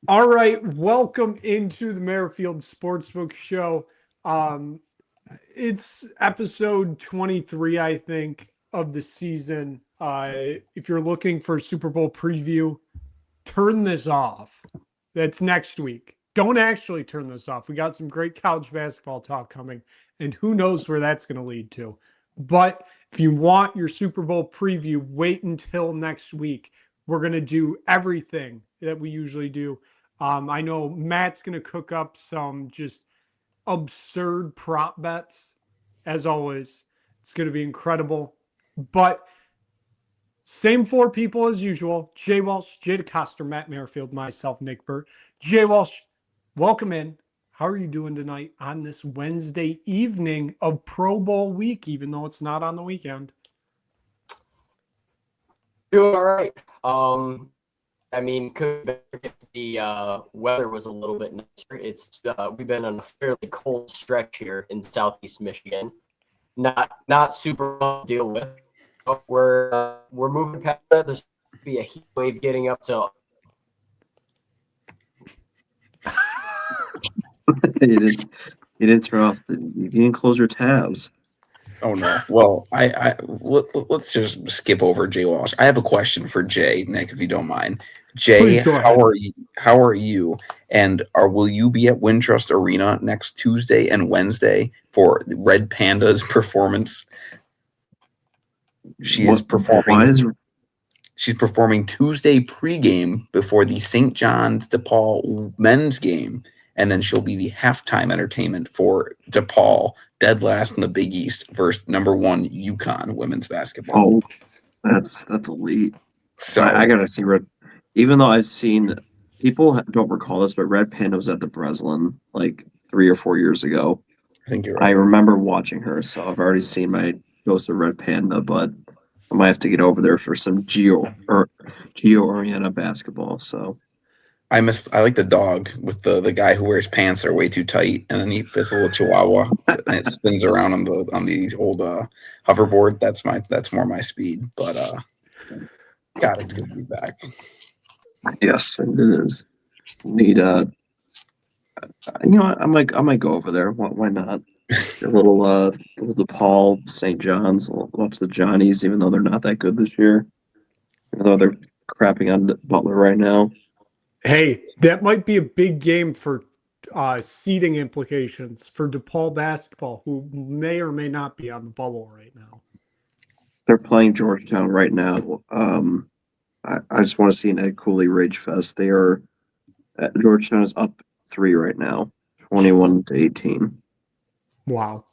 All right, welcome into the Merrifield Sportsbook Show. It's episode 23, I think, of the season. If you're looking for a Super Bowl preview, turn this off. That's next week. Don't actually turn this off. We got some great college basketball talk coming, and who knows where that's going to lead to. But if you want your Super Bowl preview, wait until next week. We're going to do everything that we usually do. I know Matt's going to cook up some just absurd prop bets. As always, it's going to be incredible. But same four people as usual: Jay Walsh, Jay DeCoster, Matt Merrifield, myself, Nick Burt. Jay Walsh, welcome in. How are you doing tonight on this Wednesday evening of Pro Bowl week, even though it's not on the weekend? Doing all right. Could if the weather was a little bit nicer. It's we've been on a fairly cold stretch here in Southeast Michigan. Not super fun to deal with. But we're moving past that. There's going to be a heat wave getting up to. You didn't turn off. You didn't close your tabs. Oh no. Well, let's just skip over Jay Walsh. I have a question for Jay, Nick, if you don't mind. Jay, how are you? And will you be at Wintrust Arena next Tuesday and Wednesday for Red Panda's performance? She's performing Tuesday pregame before the St. John's DePaul men's game, and then she'll be the halftime entertainment for DePaul, dead last in the Big East, versus number 1 UConn women's basketball. Oh, that's elite. So I gotta see Red. Even though I've seen people don't recall this, but Red Panda was at the Breslin like 3 or 4 years ago. I think you're right. I remember watching her, so I've already seen my Ghost of Red Panda, but I might have to get over there for some Geo Orienta basketball. So I like the dog with the guy who wears pants that are way too tight, and then he puts a little chihuahua and it spins around on the old hoverboard. That's more my speed. But God, it's good to be back. Yes, it is. Need I might go over there. Why not? A little DePaul, St. John's, watch the Johnnies, even though they're not that good this year. Even though they're crapping on Butler right now. Hey, that might be a big game for seeding implications for DePaul basketball, who may or may not be on the bubble right now. They're playing Georgetown right now. I just want to see an Ed Cooley Rage Fest. Georgetown is up 3 right now, 21-18. Wow.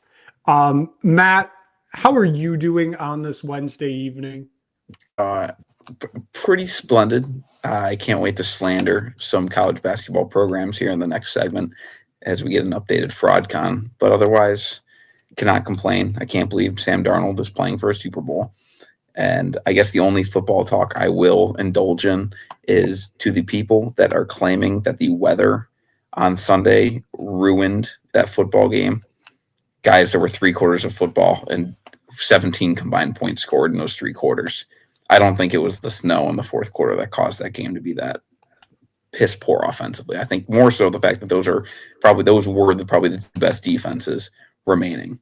Matt, how are you doing on this Wednesday evening? Pretty splendid. I can't wait to slander some college basketball programs here in the next segment as we get an updated fraud con. But otherwise, cannot complain. I can't believe Sam Darnold is playing for a Super Bowl. And I guess the only football talk I will indulge in is to the people that are claiming that the weather on Sunday ruined that football game. Guys, there were 3 quarters of football and 17 combined points scored in those 3 quarters. I don't think it was the snow in the 4th quarter that caused that game to be that piss poor offensively. I think more so the fact that those were probably the best defenses remaining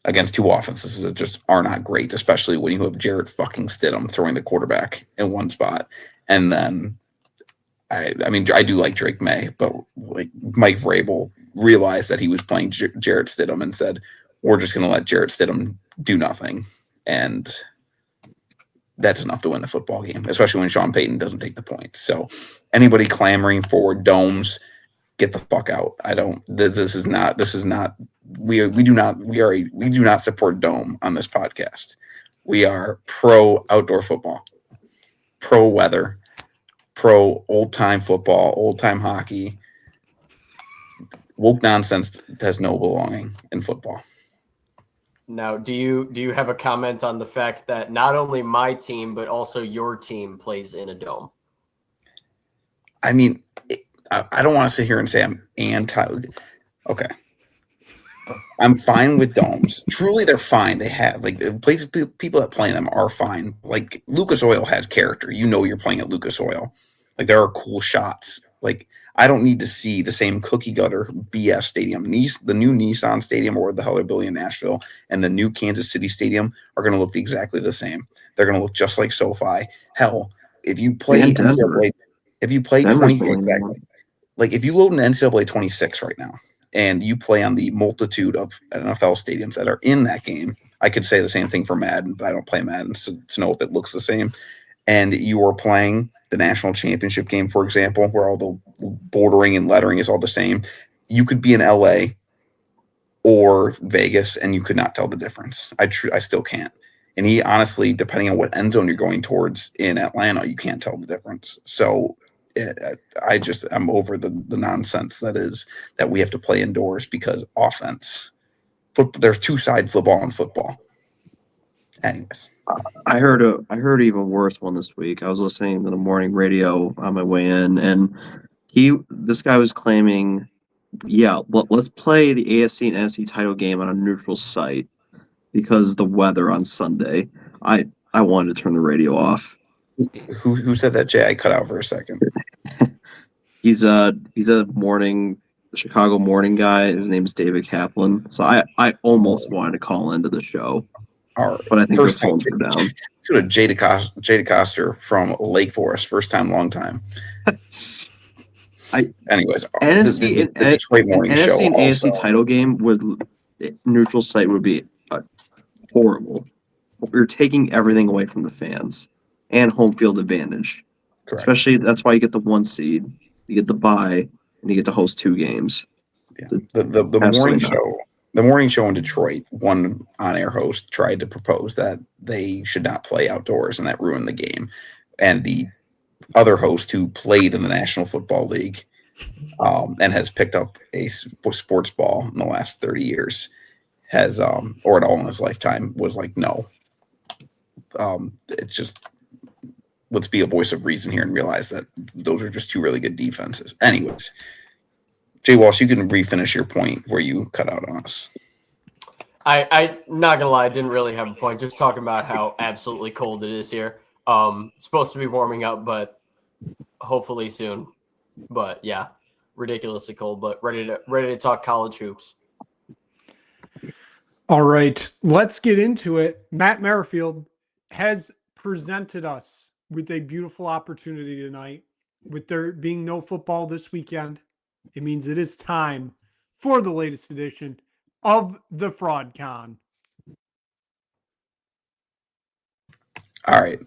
against 2 offenses that just are not great, especially when you have Jarrett fucking Stidham throwing the quarterback in one spot. And then, I do like Drake May, but like Mike Vrabel realized that he was playing Jarrett Stidham and said, we're just going to let Jarrett Stidham do nothing. And that's enough to win the football game, especially when Sean Payton doesn't take the points. So anybody clamoring for domes, get the fuck out. We do not support dome on this podcast. We are pro outdoor football, pro weather, pro old time football, old time hockey. Woke nonsense has no belonging in football. Now, do you have a comment on the fact that not only my team but also your team plays in a dome? I mean, I don't want to sit here and say I'm anti. Okay, I'm fine with domes. Truly, they're fine. They have places, people that play in them are fine. Like Lucas Oil has character. You know, you're playing at Lucas Oil. Like there are cool shots. Like, I don't need to see the same cookie cutter BS stadium. The new Nissan Stadium, or the hell they're building in Nashville, and the new Kansas City Stadium are going to look exactly the same. They're going to look just like SoFi. Hell, if you play And Denver. NCAA, if you play Denver's 20 building exactly, one. like if you load an NCAA 26 right now and you play on the multitude of NFL stadiums that are in that game, I could say the same thing for Madden, but I don't play Madden to know if it looks the same. And you are playing the national championship game, for example, where all the bordering and lettering is all the same. You could be in LA or Vegas, and you could not tell the difference. I still can't. And he honestly, depending on what end zone you're going towards in Atlanta, you can't tell the difference. So I'm over the nonsense that we have to play indoors because offense. There's two sides to the ball in football. Anyways. I heard an even worse one this week. I was listening to the morning radio on my way in, and this guy was claiming, let's play the AFC and NFC title game on a neutral site because the weather on Sunday. I wanted to turn the radio off. Who said that, Jay? I cut out for a second. He's a Chicago morning guy. His name's David Kaplan. So I almost wanted to call into the show. All right. But I think first their phones were down. Let's go to Jada Coster from Lake Forest. First time, long time. Anyways, NFC the Detroit morning NFC show and also. AFC title game neutral site would be horrible. We're taking everything away from the fans and home field advantage. Correct. Especially that's why you get the 1 seed, you get the bye, and you get to host 2 games. Yeah. The morning show. The morning show in Detroit, one on-air host tried to propose that they should not play outdoors, and that ruined the game. And the other host, who played in the National Football League and has picked up a sports ball in the last 30 years, has or at all in his lifetime, was like, no. It's just, let's be a voice of reason here and realize that those are just 2 really good defenses. Anyways. Jay Walsh, you can refinish your point where you cut out on us. I'm not gonna lie, I didn't really have a point. Just talking about how absolutely cold it is here. It's supposed to be warming up, but hopefully soon. But yeah, ridiculously cold. But ready to talk college hoops. All right, let's get into it. Matt Merrifield has presented us with a beautiful opportunity tonight. With there being no football this weekend, it means it is time for the latest edition of the Fraud Con. All right.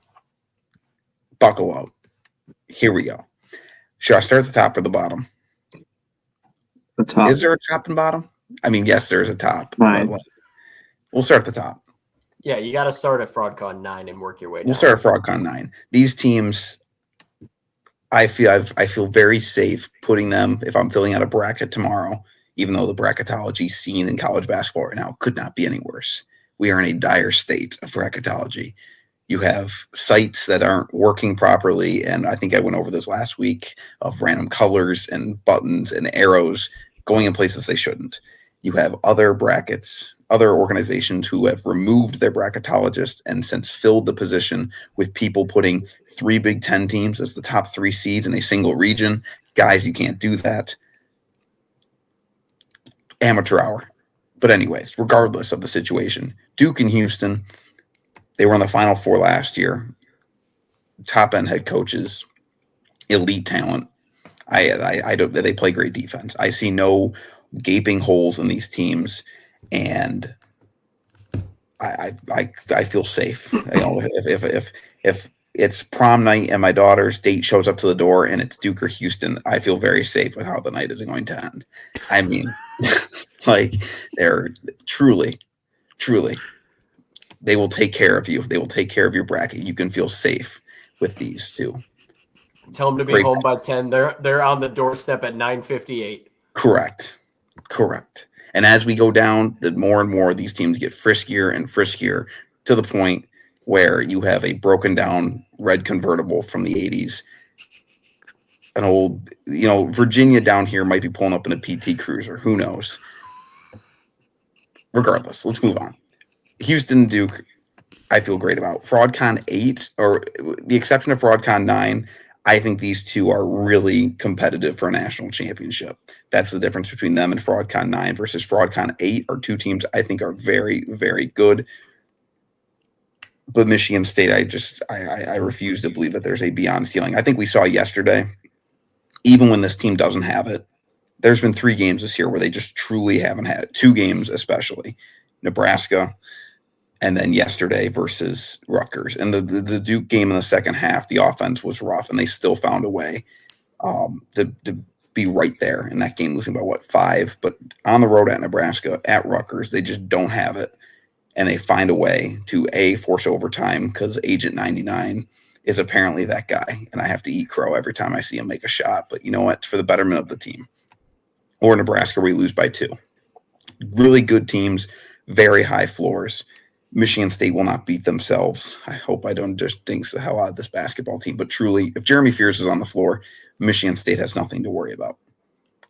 Buckle up. Here we go. Should I start at the top or the bottom? The top. Is there a top and bottom? I mean, yes, there's a top. Right. We'll start at the top. Yeah, you got to start at FraudCon 9 and work your way down. We'll start at FraudCon 9. These teams, I feel very safe putting them, if I'm filling out a bracket tomorrow, even though the bracketology scene in college basketball right now could not be any worse. We are in a dire state of bracketology. You have sites that aren't working properly, and I think I went over this last week, of random colors and buttons and arrows going in places they shouldn't. You have other brackets, other organizations who have removed their bracketologist and since filled the position with people putting 3 Big Ten teams as the top 3 seeds in a single region. Guys, you can't do that. Amateur hour. But anyways, regardless of the situation, Duke and Houston, they were in the Final Four last year. Top-end head coaches, elite talent. I don't. They play great defense. I see no gaping holes in these teams, and I feel safe. You know, if it's prom night and my daughter's date shows up to the door and it's Duke or Houston, I feel very safe with how the night is going to end. I mean, like, they're truly, they will take care of you. They will take care of your bracket. You can feel safe with these two. Tell them to be Great. home by 10. They're on the doorstep at 9:58. Correct. And as we go down, the more and more these teams get friskier and friskier to the point where you have a broken down red convertible from the 80s. An old, Virginia down here might be pulling up in a PT Cruiser. Who knows? Regardless, let's move on. Houston, Duke, I feel great about. FraudCon 8, or the exception of FraudCon 9, I think these two are really competitive for a national championship. That's the difference between them and FraudCon 9 versus FraudCon 8 are two teams I think are very, very good. But Michigan State, I refuse to believe that there's a beyond ceiling. I think we saw yesterday, even when this team doesn't have it, there's been 3 games this year where they just truly haven't had it. 2 games especially. Nebraska, and then yesterday versus Rutgers. And the Duke game in the second half, the offense was rough, and they still found a way to be right there in that game, losing by 5. But on the road at Nebraska, at Rutgers, they just don't have it. And they find a way to force overtime because Agent 99 is apparently that guy. And I have to eat crow every time I see him make a shot. But you know what? It's for the betterment of the team. Or Nebraska, we lose by 2. Really good teams, very high floors. Michigan State will not beat themselves. I hope I don't just think the hell out of this basketball team. But truly, if Jeremy Fears is on the floor, Michigan State has nothing to worry about.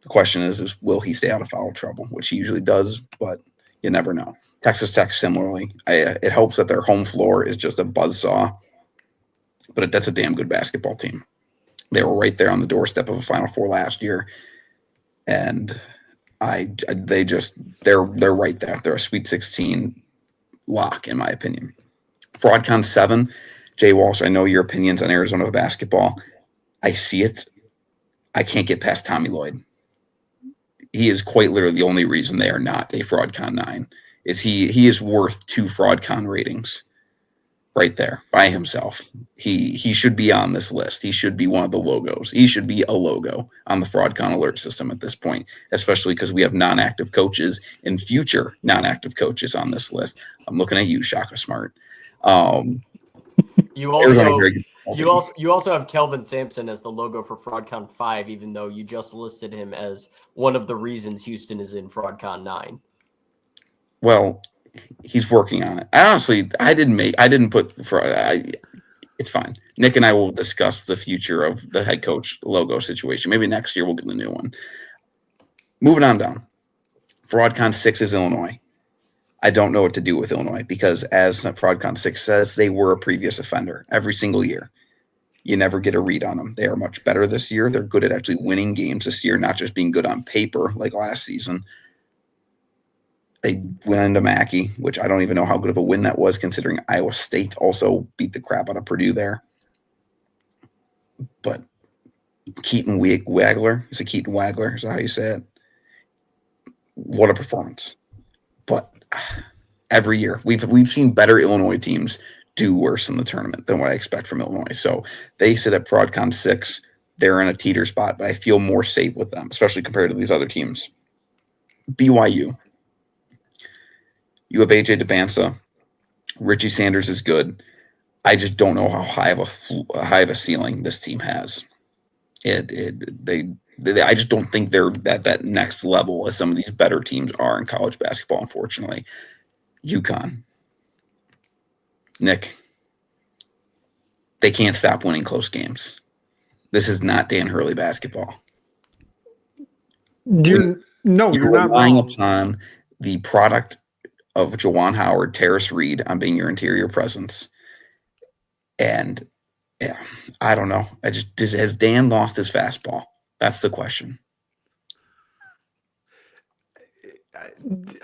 The question is will he stay out of foul trouble, which he usually does, but you never know. Texas Tech, similarly. It helps that their home floor is just a buzzsaw, but that's a damn good basketball team. They were right there on the doorstep of a Final Four last year, and they're right there. They're a Sweet 16 lock, in my opinion. FraudCon 7, Jay Walsh, I know your opinions on Arizona basketball. I see it. I can't get past Tommy Lloyd. He is quite literally the only reason they are not a FraudCon 9. He is worth 2 FraudCon ratings right there by himself. He should be on this list. He should be one of the logos. He should be a logo on the FraudCon alert system at this point, especially because we have non-active coaches and future non-active coaches on this list. I'm looking at you, Shaka Smart. You also have Kelvin Sampson as the logo for FraudCon 5, even though you just listed him as one of the reasons Houston is in FraudCon 9. Well, he's working on it. It's fine. Nick and I will discuss the future of the head coach logo situation. Maybe next year we'll get a new one. Moving on down. FraudCon 6 is Illinois. I don't know what to do with Illinois because, as FraudCon 6 says, they were a previous offender every single year. You never get a read on them. They are much better this year. They're good at actually winning games this year, not just being good on paper like last season. They went into Mackey, which I don't even know how good of a win that was, considering Iowa State also beat the crap out of Purdue there. But Keaton Wagler, is it Keaton Wagler? Is that how you say it? What a performance. But every year, we've seen better Illinois teams do worse in the tournament than what I expect from Illinois. So they sit at FraudCon 6. They're in a teeter spot, but I feel more safe with them, especially compared to these other teams. BYU. You have AJ DeBansa. Richie Sanders is good. I just don't know how high of a ceiling this team has. I just don't think they're at that next level as some of these better teams are in college basketball, unfortunately. UConn. Nick. They can't stop winning close games. This is not Dan Hurley basketball. You're not relying wrong. upon the product of Juwan Howard, Terrace Reed on being your interior presence. And yeah, I don't know. Has Dan lost his fastball? That's the question.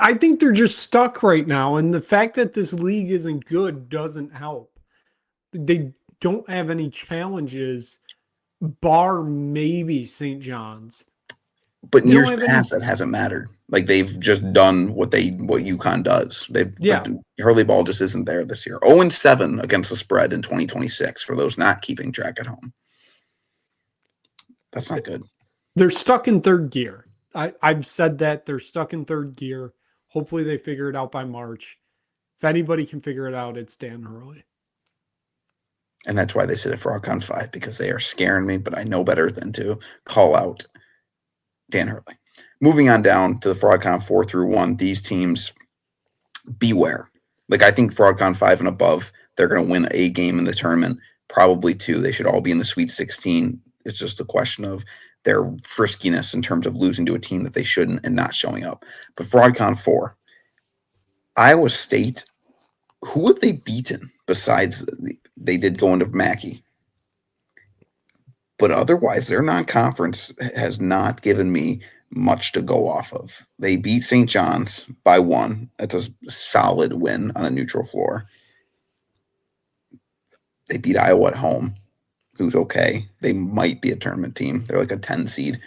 I think they're just stuck right now. And the fact that this league isn't good doesn't help. They don't have any challenges, bar maybe St. John's. But in years past, that hasn't mattered. Like they've just done what UConn does. Hurley ball just isn't there this year. 0-7 against the spread in 2026 for those not keeping track at home. That's not good. They're stuck in third gear. I've said that they're stuck in third gear. Hopefully they figure it out by March. If anybody can figure it out, it's Dan Hurley. And that's why they sit at FraudCon 5, because they are scaring me, but I know better than to call out Dan Hurley. Moving on down to the FraudCon 4 through 1, these teams, beware. Like, I think FraudCon 5 and above, they're going to win a game in the tournament, probably 2. They should all be in the Sweet 16. It's just a question of their friskiness in terms of losing to a team that they shouldn't and not showing up. But FraudCon 4, Iowa State, who have they beaten besides they did go into Mackey? But otherwise, their non-conference has not given me much to go off of. They beat St. John's by 1. That's a solid win on a neutral floor. They beat Iowa at home, who's okay. They might be a tournament team. They're like a 10 seed.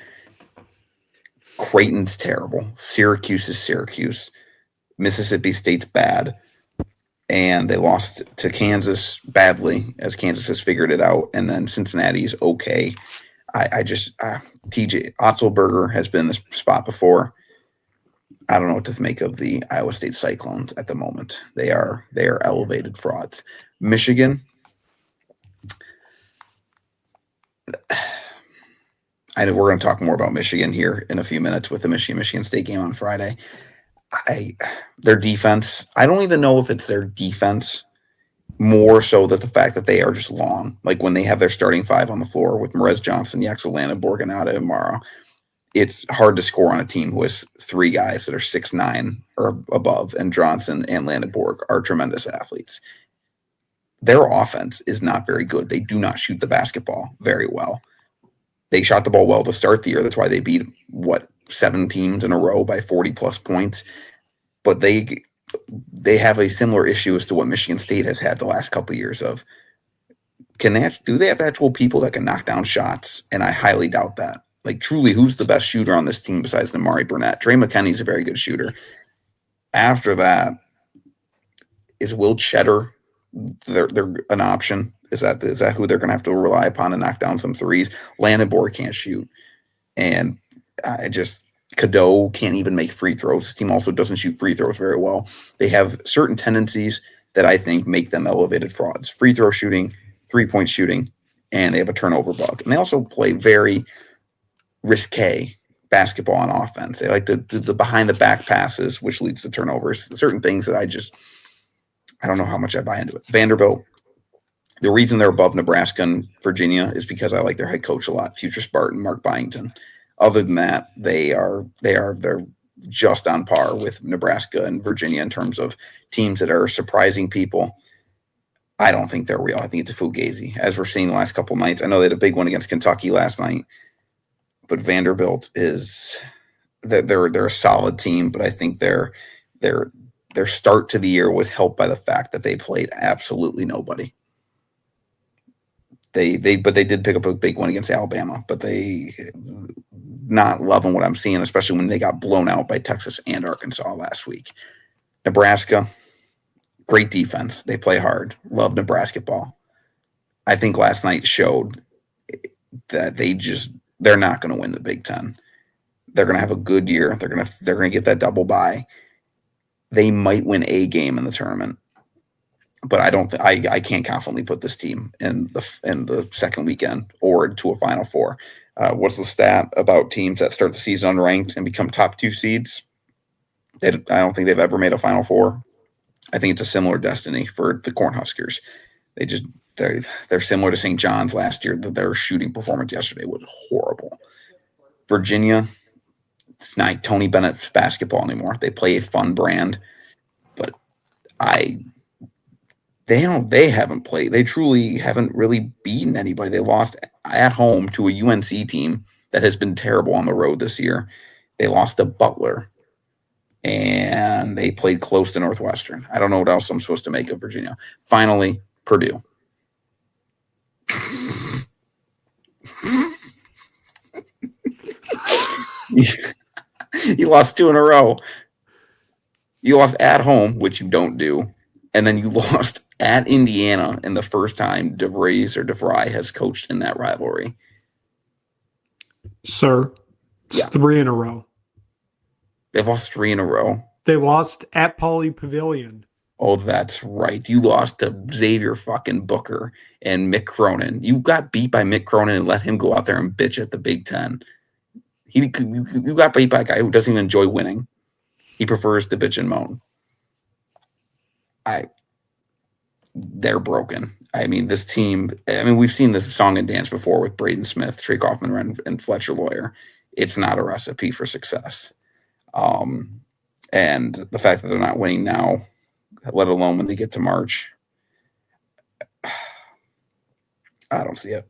Creighton's terrible. Syracuse is Syracuse. Mississippi State's bad. And they lost to Kansas badly, as Kansas has figured it out. And then Cincinnati's okay. TJ Otzelberger has been in this spot before. I don't know what to make of the Iowa State Cyclones at the moment. They are elevated frauds. Michigan, I know we're going to talk more about Michigan here in a few minutes with the Michigan State game on Friday. Their defense, I don't even know if it's their defense, more so that the fact that they are just long. Like when they have their starting 5 on the floor with Merez Johnson, Yaxel Lana, Borganata, and Mara, it's hard to score on a team who has 3 guys that are 6'9" or above, and Johnson and Landenborg are tremendous athletes. Their offense is not very good. They do not shoot the basketball very well. They shot the ball well to start the year. That's why they beat, 7 teams in a row by 40-plus points. But they have a similar issue as to what Michigan State has had the last couple of years of, do they have actual people that can knock down shots? And I highly doubt that. Like, truly, who's the best shooter on this team besides Amari Burnett? Trey McKinney's a very good shooter. After that, is Will Cheddar they're an option? Is that who they're going to have to rely upon to knock down some threes? Landenborg can't shoot. And Cadeau can't even make free throws. This team also doesn't shoot free throws very well. They have certain tendencies that I think make them elevated frauds. Free throw shooting, 3-point shooting, and they have a turnover bug. And they also play very risque basketball on offense. They like the behind the back passes, which leads to turnovers. Certain things that I don't know how much I buy into it. Vanderbilt, the reason they're above Nebraska and Virginia is because I like their head coach a lot, future Spartan Mark Byington. Other than that, they're just on par with Nebraska and Virginia in terms of teams that are surprising people. I don't think they're real. I think it's a fugazi, as we're seeing the last couple of nights. I know they had a big one against Kentucky last night, but Vanderbilt they're a solid team. But I think their start to the year was helped by the fact that they played absolutely nobody. They did pick up a big one against Alabama, but they not loving what I'm seeing, especially when they got blown out by Texas and Arkansas last week. Nebraska, great defense. They play hard. Love Nebraska ball. I think last night showed that they're not going to win the Big Ten. They're going to have a good year. They're going to get that double bye. They might win a game in the tournament, but I can't confidently put this team in the second weekend or to a Final Four. What's the stat about teams that start the season unranked and become top 2 seeds? I don't think they've ever made a Final Four. I think it's a similar destiny for the Cornhuskers. They're similar to St. John's last year. Their shooting performance yesterday was horrible. Virginia, it's not Tony Bennett's basketball anymore. They play a fun brand, but they haven't played. They truly haven't really beaten anybody. They lost at home to a UNC team that has been terrible on the road this year. They lost to Butler, and they played close to Northwestern. I don't know what else I'm supposed to make of Virginia. Finally, Purdue. You lost 2 in a row. You lost at home, which you don't do, and then you lost at Indiana in the first time DeVry has coached in that rivalry. Sir, it's 3 in a row. They've lost 3 in a row. They lost at Pauley Pavilion. Oh, that's right. You lost to Xavier fucking Booker and Mick Cronin. You got beat by Mick Cronin and let him go out there and bitch at the Big Ten. You got beat by a guy who doesn't even enjoy winning. He prefers to bitch and moan. They're broken. I mean, this team, we've seen this song and dance before with Braden Smith, Trey Kaufman, and Fletcher Lawyer. It's not a recipe for success. And the fact that they're not winning now, let alone when they get to March, I don't see it.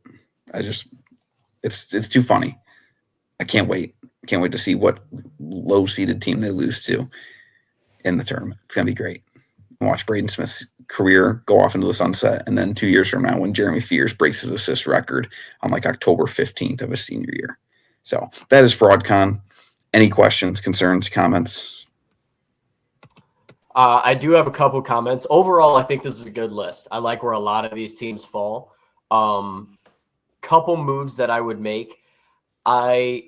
It's too funny. I can't wait. Can't wait to see what low-seeded team they lose to in the tournament. It's gonna be great. Watch Braden Smith's career go off into the sunset, and then 2 years from now, when Jeremy Fears breaks his assist record on like October 15th of his senior year. So that is FraudCon. Any questions, concerns, comments? I do have a couple comments. Overall, I think this is a good list. I like where a lot of these teams fall. Couple moves that I would make. I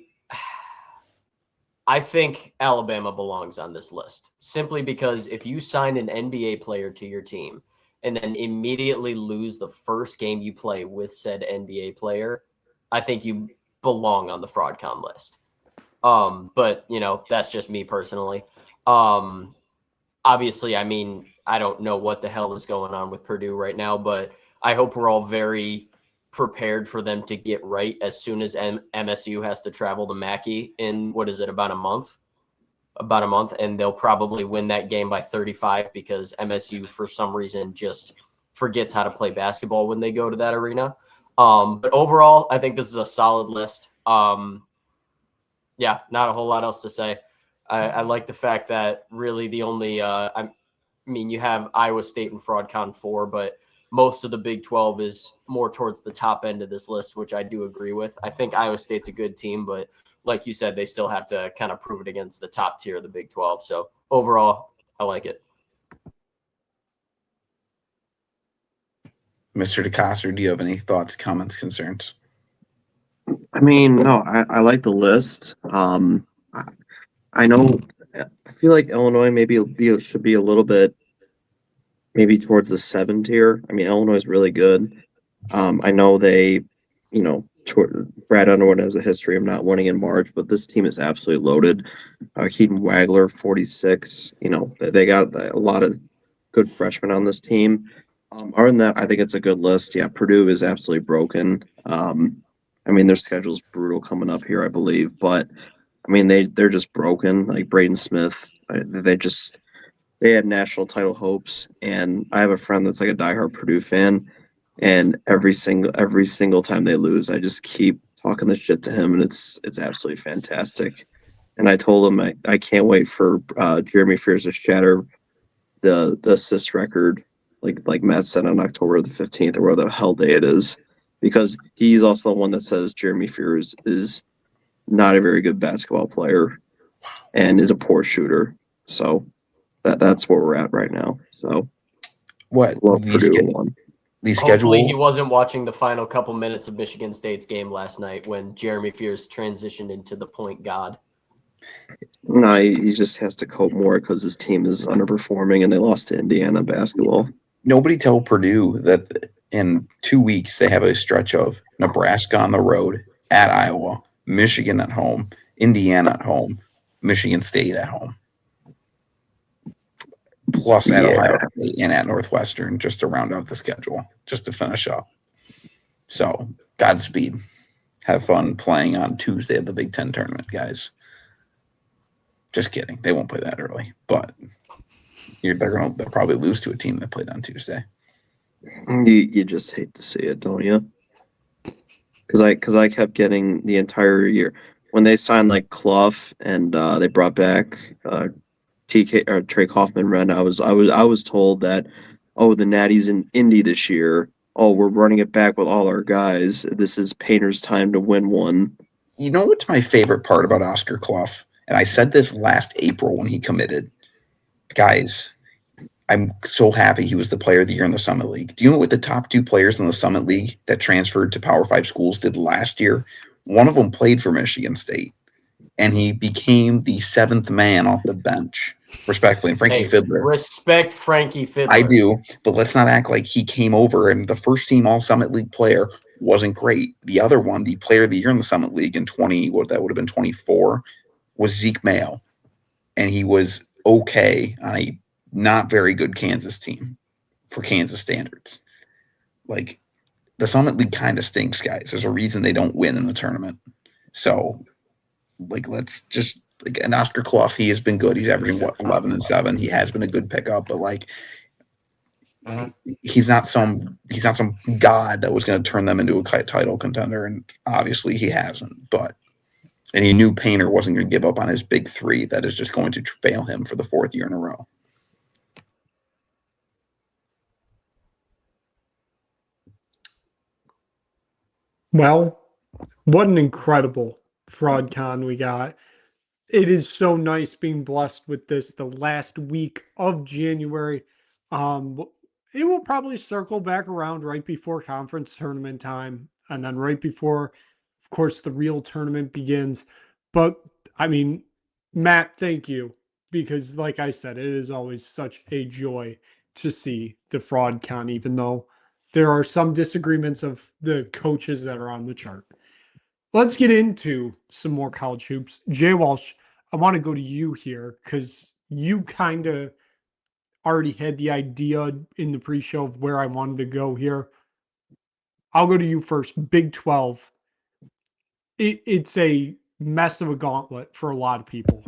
think Alabama belongs on this list simply because if you sign an NBA player to your team and then immediately lose the first game you play with said NBA player, I think you belong on the FraudCon list. But that's just me personally. Obviously, I mean, I don't know what the hell is going on with Purdue right now, but I hope we're all very prepared for them to get right as soon as MSU has to travel to Mackey in, about a month, and they'll probably win that game by 35 because MSU for some reason just forgets how to play basketball when they go to that arena. But overall, I think this is a solid list. Not a whole lot else to say. I like the fact that really the only, you have Iowa State and FraudCon 4, but most of the Big 12 is more towards the top end of this list, which I do agree with. I think Iowa State's a good team, but like you said, they still have to kind of prove it against the top tier of the Big 12. So overall, I like it. Mr. DeCoster, do you have any thoughts, comments, concerns? I mean, no, I like the list. I know, I feel like Illinois should be a little bit maybe towards the 7 tier. I mean, Illinois is really good. I know they, Brad Underwood has a history of not winning in March, but this team is absolutely loaded. Keaton Wagler, 46. They got a lot of good freshmen on this team. Other than that, I think it's a good list. Yeah, Purdue is absolutely broken. Their schedule's brutal coming up here, I believe, but they're just broken. Like Braden Smith, they had national title hopes, and I have a friend that's like a diehard Purdue fan, and every single time they lose, I just keep talking the shit to him, and it's absolutely fantastic. And I told him I can't wait for Jeremy Fears to shatter the assist record, like Matt said, on October the 15th or whatever the hell day it is, because he's also the one that says Jeremy Fears is not a very good basketball player and is a poor shooter. So that's where we're at right now. So what the schedule? Hopefully he wasn't watching the final couple minutes of Michigan State's game last night when Jeremy Fears transitioned into the point god. No, he just has to cope more because his team is underperforming and they lost to Indiana basketball. Nobody tell Purdue that in 2 weeks they have a stretch of Nebraska on the road, at Iowa, Michigan at home, Indiana at home, Michigan State at home. Plus at Ohio State and at Northwestern, just to round out the schedule, just to finish up. So, Godspeed. Have fun playing on Tuesday at the Big Ten tournament, guys. Just kidding. They won't play that early, but they'll probably lose to a team that played on Tuesday. You just hate to see it, don't you? Because I kept getting the entire year when they signed like Clough and they brought back TK or Trey Kaufman-Renn. I was told that, the Natty's in Indy this year. Oh, we're running it back with all our guys. This is Painter's time to win one. You know what's my favorite part about Oscar Clough? And I said this last April when he committed. Guys, I'm so happy he was the player of the year in the Summit League. Do you know what the top 2 players in the Summit League that transferred to Power 5 schools did last year? One of them played for Michigan State, and he became the 7th man off the bench. Respectfully, and Frankie Fiddler. Respect Frankie Fiddler. I do, but let's not act like he came over and the first team All Summit League player wasn't great. The other one, the player of the year in the Summit League in 24, was Zeke Mayo, and he was okay on a not very good Kansas team for Kansas standards. Like, the Summit League kind of stinks, guys. There's a reason they don't win in the tournament. So, let's just. And Oscar Clough, he has been good. He's averaging 11 and 7. He has been a good pickup, but he's not some god that was going to turn them into a title contender, and obviously he hasn't. But and he knew Painter wasn't going to give up on his big three that is just going to fail him for the fourth year in a row. Well, what an incredible fraud con we got. It is so nice being blessed with this the last week of January. It will probably circle back around right before conference tournament time, and then right before, of course, the real tournament begins. But I mean, Matt, thank you, because like I said, it is always such a joy to see the fraud con, even though there are some disagreements of the coaches that are on the chart. Let's get into some more college hoops. Jay Walsh, I want to go to you here because you kind of already had the idea in the pre-show of where I wanted to go here. I'll go to you first. Big 12. It's a mess of a gauntlet for a lot of people.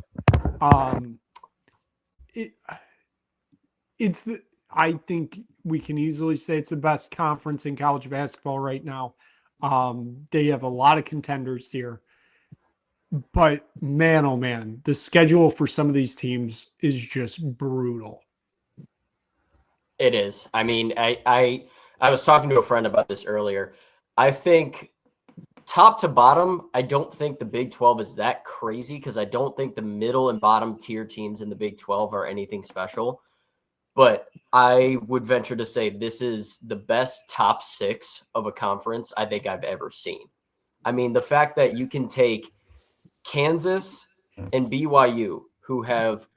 I think we can easily say it's the best conference in college basketball right now. They have a lot of contenders here. But man, oh man, the schedule for some of these teams is just brutal. It is. I mean, I was talking to a friend about this earlier. I think top to bottom, I don't think the Big 12 is that crazy because I don't think the middle and bottom tier teams in the Big 12 are anything special. But I would venture to say this is the best top six of a conference I think I've ever seen. I mean, the fact that you can take Kansas and BYU, who have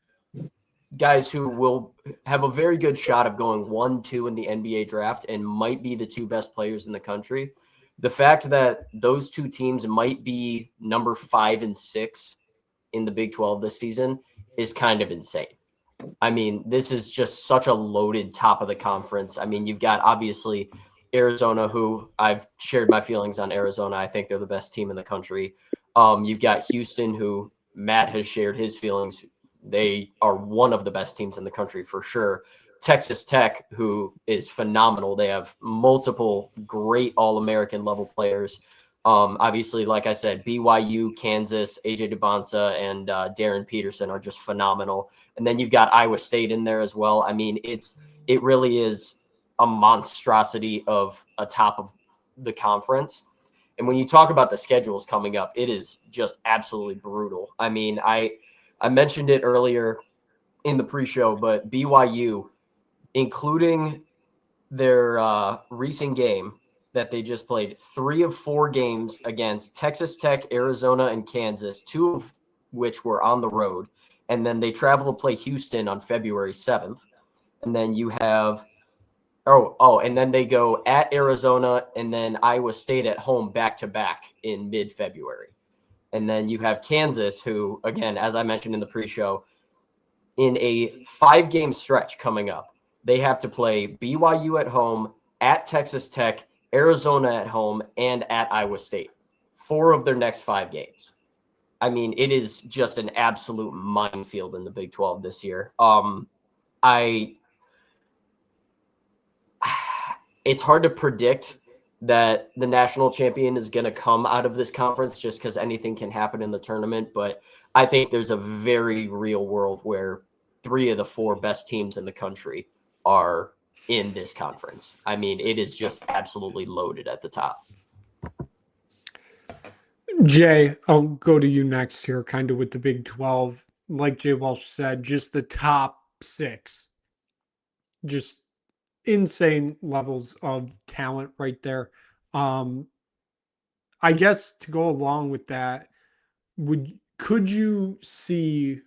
guys who will have a very good shot of going 1-2 in the NBA draft and might be the two best players in the country. The fact that those two teams might be number 5 and 6 in the Big 12 this season is kind of insane. I mean, this is just such a loaded top of the conference. I mean, you've got obviously Arizona, who I've shared my feelings on Arizona. I think they're the best team in the country. You've got Houston, who Matt has shared his feelings. They are one of the best teams in the country for sure. Texas Tech, who is phenomenal. They have multiple great All-American level players. Obviously, like I said, BYU, Kansas, AJ DeBonsa, and Darren Peterson are just phenomenal. And then you've got Iowa State in there as well. I mean, it really is a monstrosity of a top of the conference. And when you talk about the schedules coming up, it is just absolutely brutal. I mean, I mentioned it earlier in the pre-show, but BYU, including their recent game that they just played, 3 of 4 games against Texas Tech, Arizona, and Kansas, 2 of which were on the road. And then they travel to play Houston on February 7th. And then you have and then they go at Arizona and then Iowa State at home back-to-back in mid-February. And then you have Kansas, who, again, as I mentioned in the pre-show, in a 5-game stretch coming up, they have to play BYU at home, at Texas Tech, Arizona at home, and at Iowa State. 4 of their next 5 games. I mean, it is just an absolute minefield in the Big 12 this year. It's hard to predict that the national champion is going to come out of this conference just because anything can happen in the tournament. But I think there's a very real world where 3 of the 4 best teams in the country are in this conference. I mean, it is just absolutely loaded at the top. Jay, I'll go to you next here, kind of with the Big 12. Like Jay Walsh said, just the top 6. Just insane levels of talent right there. I guess to go along with that, could you see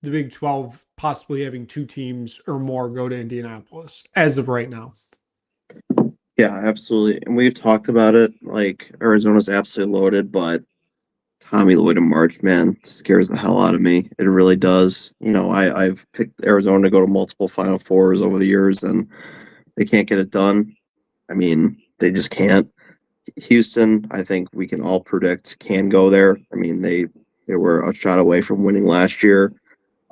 the Big 12 possibly having 2 teams or more go to Indianapolis as of right now? Yeah, absolutely. And we've talked about it. Like, Arizona's absolutely loaded, but Tommy Lloyd and March, man, scares the hell out of me. It really does. You know, I've picked Arizona to go to multiple Final Fours over the years, and they can't get it done. I mean, they just can't. Houston, I think we can all predict, can go there. I mean, they were a shot away from winning last year.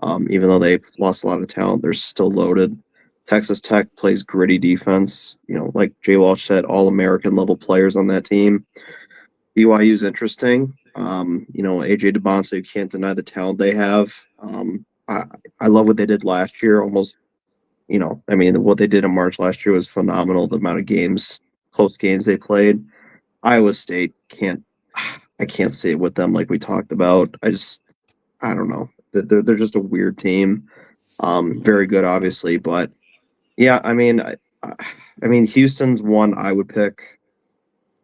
Even though they've lost a lot of talent, they're still loaded. Texas Tech plays gritty defense. Like Jay Walsh said, all American level players on that team. BYU is interesting. AJ DeBonce, you can't deny the talent they have. I love what they did last year. Almost, what they did in March last year was phenomenal. The amount of close games they played. Iowa State I can't say it with them like we talked about. I don't know. They're just a weird team. Very good, obviously, but yeah, I mean, Houston's one I would pick.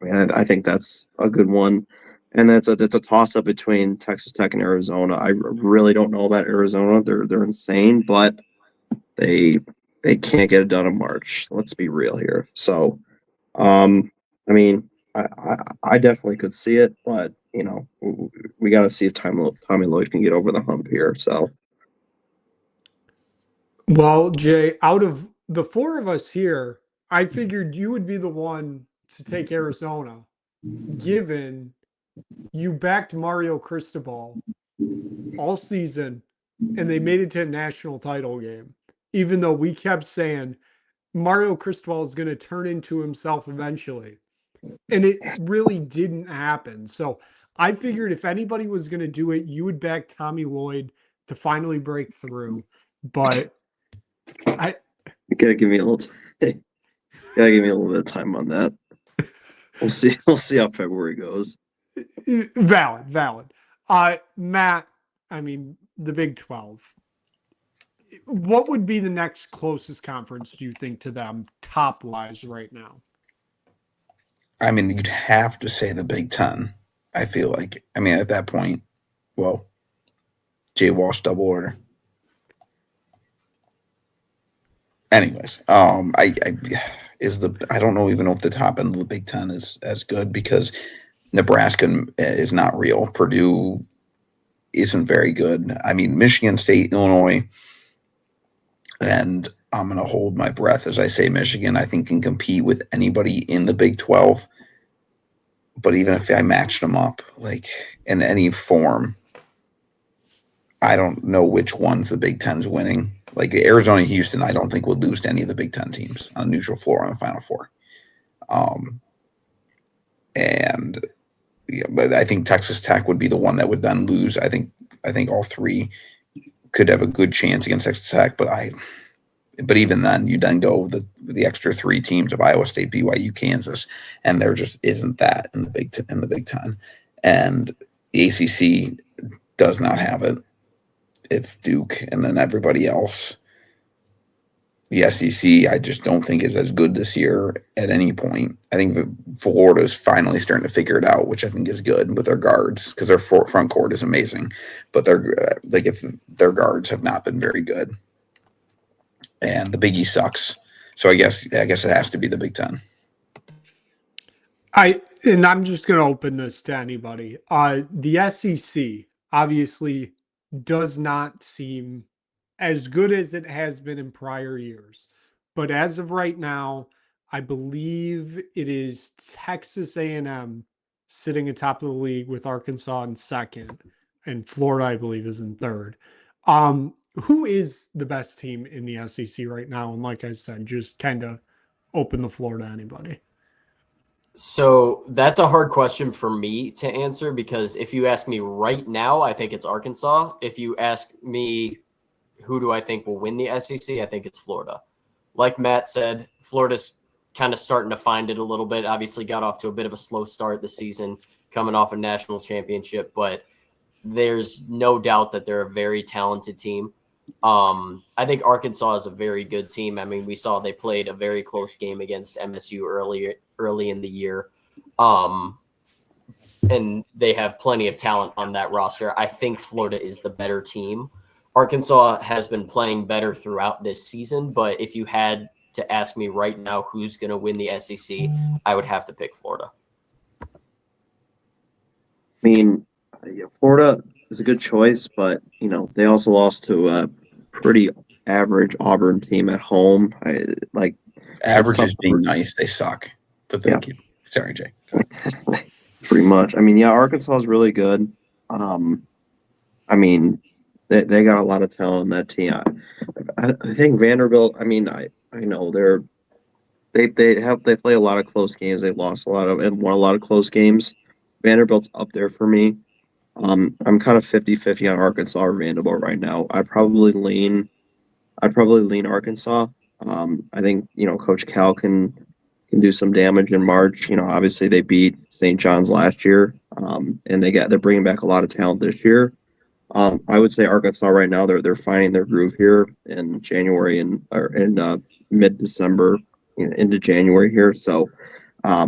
I think that's a good one, and that's a toss up between Texas Tech and Arizona. I really don't know about Arizona. They're insane, but they can't get it done in March. Let's be real here. So, I mean, I definitely could see it, but we got to see if Tommy Lloyd can get over the hump here. So, Well, Jay, out of the four of us here, I figured you would be the one to take Arizona, given you backed Mario Cristobal all season and they made it to a national title game, even though we kept saying Mario Cristobal is going to turn into himself eventually. And it really didn't happen. So I figured if anybody was going to do it, you would back Tommy Lloyd to finally break through. But you gotta give me a little. Gotta give me a little bit of time on that. We'll see. We'll see how February goes. Valid. Matt, I mean, the Big 12. What would be the next closest conference, do you think, to them top-wise right now? I mean, you'd have to say the Big Ten, I feel like. I mean, at that point, well, Jay Walsh double order. Anyways, I don't know even know if the top end of the Big Ten is as good because Nebraska is not real. Purdue isn't very good. I mean, Michigan State, Illinois, and I'm going to hold my breath as I say Michigan, I think, can compete with anybody in the Big 12. But even if I matched them up, like in any form, I don't know which ones the Big Ten's winning. Like Arizona, Houston, I don't think would lose to any of the Big Ten teams on neutral floor on the Final Four. But I think Texas Tech would be the one that would then lose. I think all three could have a good chance against Texas Tech, but even then, you then go with the extra three teams of Iowa State, BYU, Kansas, and there just isn't that in the Big Ten. And the ACC does not have it. It's Duke, and then everybody else. The SEC, I just don't think is as good this year at any point. I think Florida is finally starting to figure it out, which I think is good with their guards because their front court is amazing, but if their guards have not been very good, and the Big East sucks. So I guess it has to be the Big Ten. I'm just going to open this to anybody. The SEC obviously does not seem as good as it has been in prior years. But as of right now, I believe it is Texas A&M sitting atop of the league with Arkansas in second, and Florida, I believe, is in third. Who is the best team in the SEC right now? And like I said, just kind of open the floor to anybody. So that's a hard question for me to answer because if you ask me right now, I think it's Arkansas. If you ask me who do I think will win the SEC, I think it's Florida. Like Matt said, Florida's kind of starting to find it a little bit. Obviously got off to a bit of a slow start this season, coming off a national championship, but there's no doubt that they're a very talented team. I think Arkansas is a very good team. I mean, we saw they played a very close game against MSU early in the year. And they have plenty of talent on that roster. I think Florida is the better team. Arkansas has been playing better throughout this season, but if you had to ask me right now who's going to win the SEC, I would have to pick Florida. I mean, Florida is a good choice, but they also lost to a pretty average Auburn team at home. Average is being nice. They suck. But thank you. Sorry, Jay. Pretty much. I mean, Arkansas is really good. I mean, they got a lot of talent on that team. I think Vanderbilt. I mean, I know they play a lot of close games. They've lost a lot of and won a lot of close games. Vanderbilt's up there for me. I'm kind of 50-50 on Arkansas or Vanderbilt right now. I'd probably lean Arkansas. I think Coach Cal can do some damage in March. Obviously they beat St. John's last year, and they're bringing back a lot of talent this year. I would say Arkansas right now they're finding their groove here in January or in mid-December into January here. So I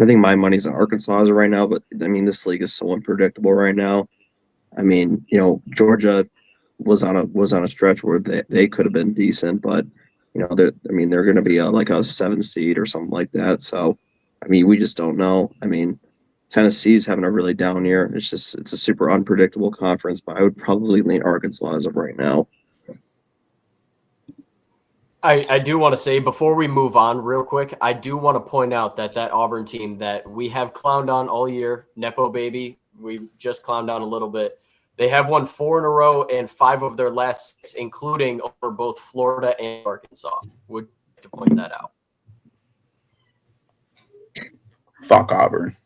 think my money's on Arkansas as of right now, but I mean this league is so unpredictable right now. I mean, Georgia was on a stretch where they could have been decent, but they're going to be like a 7 seed or something like that. So I mean, we just don't know. I mean, Tennessee's having a really down year. It's a super unpredictable conference, but I would probably lean Arkansas as of right now. I do want to say before we move on real quick, I do want to point out that Auburn team that we have clowned on all year, Nepo baby, we've just clowned on a little bit. They have won 4 in a row and 5 of their last 6, including over both Florida and Arkansas. Would like to point that out. Fuck Auburn.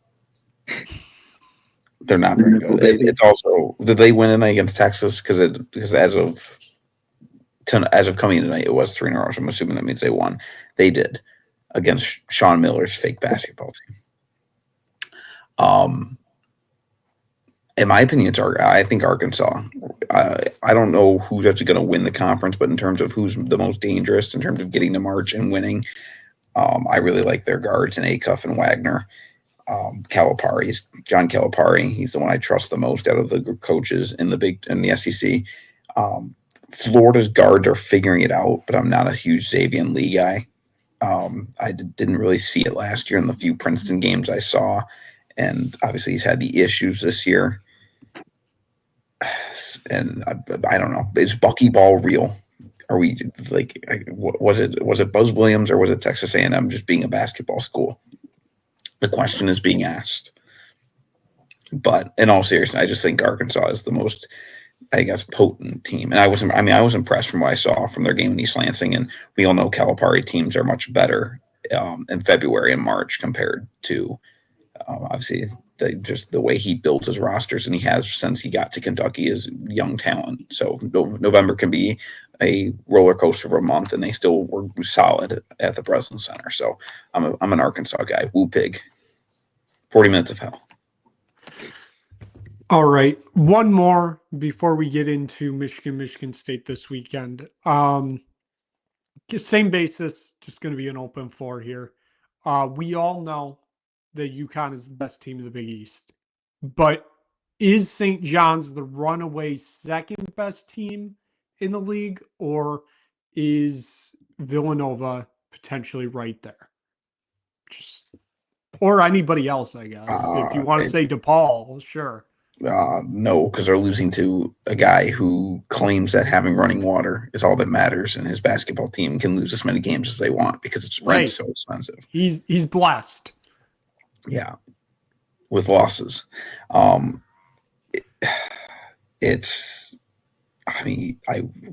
They're not very good. It's also, did they win tonight against Texas? Because as of coming in tonight, it was 3 in a row. So I'm assuming that means they won. They did against Sean Miller's fake basketball team. In my opinion, I think Arkansas. I don't know who's actually going to win the conference, but in terms of who's the most dangerous, in terms of getting to March and winning, I really like their guards in Acuff and Wagner. John Calipari, he's the one I trust the most out of the coaches in the SEC. Florida's guards are figuring it out, but I'm not a huge Xavier Lee guy. I didn't really see it last year in the few Princeton games I saw, and obviously he's had the issues this year. And I don't know. Is Buckyball real? Are we like? Was it Buzz Williams or was it Texas A&M just being a basketball school? The question is being asked. But in all seriousness, I just think Arkansas is the most, I guess, potent team. And I was impressed from what I saw from their game in East Lansing. And we all know Calipari teams are much better in February and March compared to obviously the way he builds his rosters, and he has since he got to Kentucky, is young talent. So November can be a roller coaster of a month, and they still were solid at the Breslin Center. So I'm an Arkansas guy. Woo pig. 40 minutes of hell. All right. One more before we get into Michigan State this weekend. Same basis, just going to be an open floor here. We all know that UConn is the best team in the Big East. But is St. John's the runaway second best team in the league, or is Villanova potentially right there? Or anybody else, I guess. If you want to say DePaul, sure. No, because they're losing to a guy who claims that having running water is all that matters, and his basketball team can lose as many games as they want because it's rent so expensive. He's blessed. Yeah, with losses.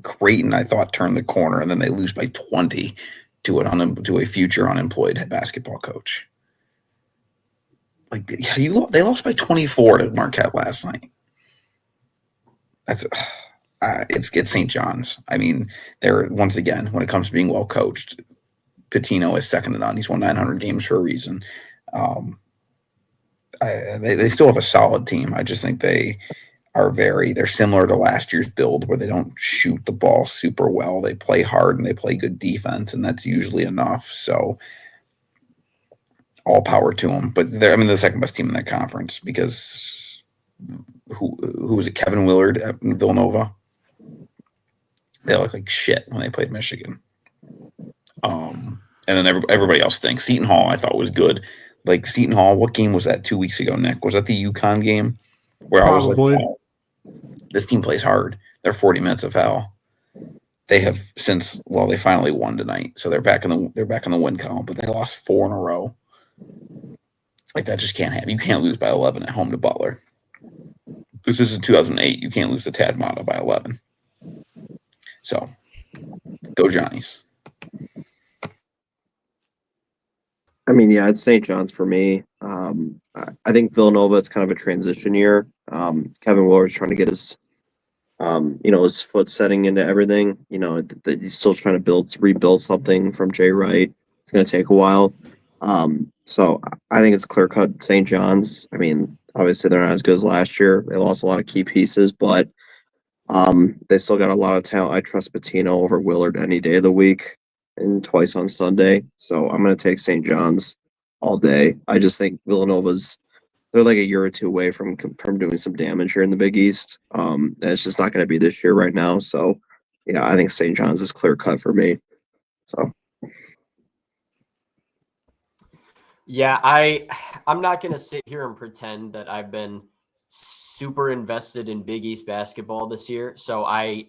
Creighton, I thought, turned the corner, and then they lose by 20 to a future unemployed basketball coach. Like they lost by 24 to Marquette last night. That's it's St. John's. I mean, they're once again, when it comes to being well coached, Pitino is second to none. He's won 900 games for a reason. They still have a solid team. I just think they're similar to last year's build, where they don't shoot the ball super well. They play hard and they play good defense, and that's usually enough. So all power to them. But they're the second best team in that conference, because who was it? Kevin Willard at Villanova. They look like shit when they played Michigan. And then everybody else stinks. Seton Hall, I thought, was good. Like Seton Hall, what game was that 2 weeks ago, Nick? Was that the UConn game? Where Probably. I was like, oh, this team plays hard. They're 40 minutes of hell. They have they finally won tonight. So they're back in the win column, but they lost 4 in a row. Like, that just can't happen. You can't lose by 11 at home to Butler. This is 2008. You can't lose to Tad Mata by 11. So, go Johnnies. I mean, yeah, it's St. John's for me. I think Villanova, it's kind of a transition year. Kevin Willard's trying to get his, his foot setting into everything. He's still trying to rebuild something from Jay Wright. It's going to take a while. So I think it's clear cut St. John's. I mean, obviously they're not as good as last year. They lost a lot of key pieces, but they still got a lot of talent. I trust Patino over Willard any day of the week and twice on Sunday. So I'm going to take St. John's all day. I just think they're like a year or two away from doing some damage here in the Big East. And it's just not going to be this year right now. So yeah, I think St. John's is clear cut for me. So yeah, I'm not going to sit here and pretend that I've been super invested in Big East basketball this year. So I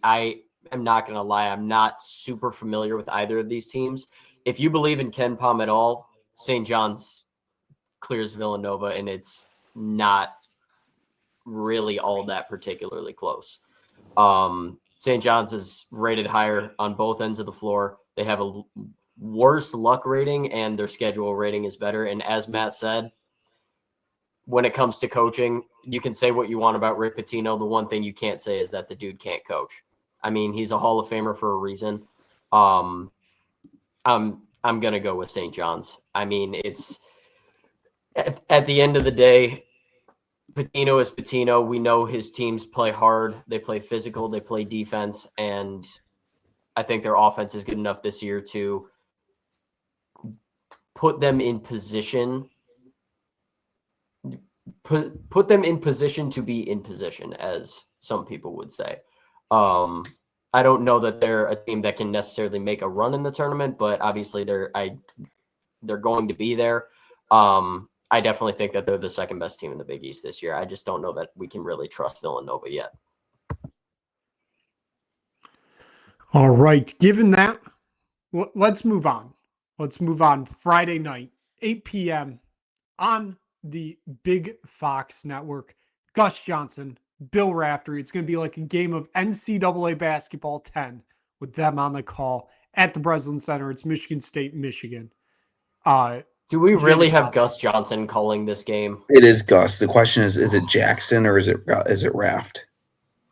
am not going to lie. I'm not super familiar with either of these teams. If you believe in Ken Pom at all, St. John's clears Villanova, and it's not really all that particularly close. St. John's is rated higher on both ends of the floor. They have a worse luck rating, and their schedule rating is better. And as Matt said, when it comes to coaching, you can say what you want about Rick Pitino. The one thing you can't say is that the dude can't coach. I mean, he's a Hall of Famer for a reason. I'm going to go with St. John's. I mean, it's at the end of the day, Pitino is Pitino. We know his teams play hard. They play physical. They play defense. And I think their offense is good enough this year to put them in position put them in position to be in position, as some people would say. I don't know that they're a team that can necessarily make a run in the tournament, but obviously they're going to be there. I definitely think that they're the second best team in the Big East this year. I just don't know that we can really trust Villanova yet. All right. Given that, let's move on. Let's move on. Friday night, 8 p.m. on the Big Fox Network. Gus Johnson, Bill Raftery. It's going to be like a game of NCAA basketball 10 with them on the call at the Breslin Center. It's Michigan State, Michigan. Do we really have Gus Johnson calling this game? It is Gus. The question is it Jackson or is it Raft?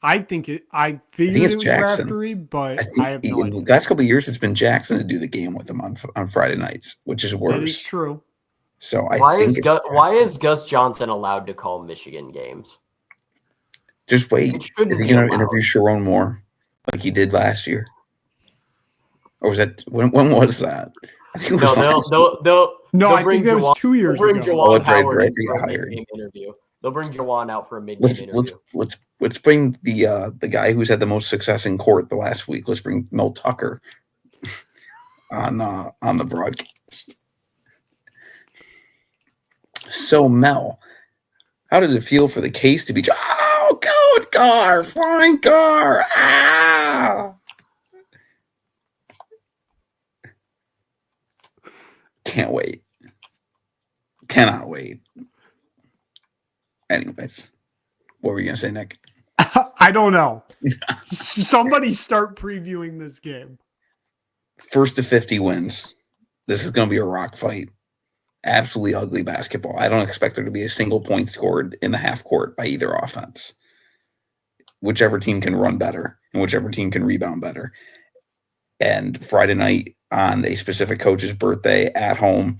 I think I figured it was Jackson. Raftery, but I have no idea. The last couple of years, it's been Jackson to do the game with him on Friday nights, which is worse. That is true. So why is Gus Johnson allowed to call Michigan games? Just wait. Is he going to interview Sharon Moore like he did last year? Or was that when was that? I think it was I think that was 2 years ago. Jawan Howard in for a mid-game interview. They'll bring Jawan out for a mid-game interview. Let's bring the guy who's had the most success in court the last week. Let's bring Mel Tucker on the broadcast. So Mel, how did it feel for the case to be? Oh, code car, flying car! Ah! Can't wait. Cannot wait. Anyways, what were you gonna say, Nick? I don't know. Somebody start previewing this game. First to 50 wins. This is gonna be a rock fight. Absolutely ugly basketball. I don't expect there to be a single point scored in the half court by either offense. Whichever team can run better and whichever team can rebound better. And Friday night on a specific coach's birthday at home,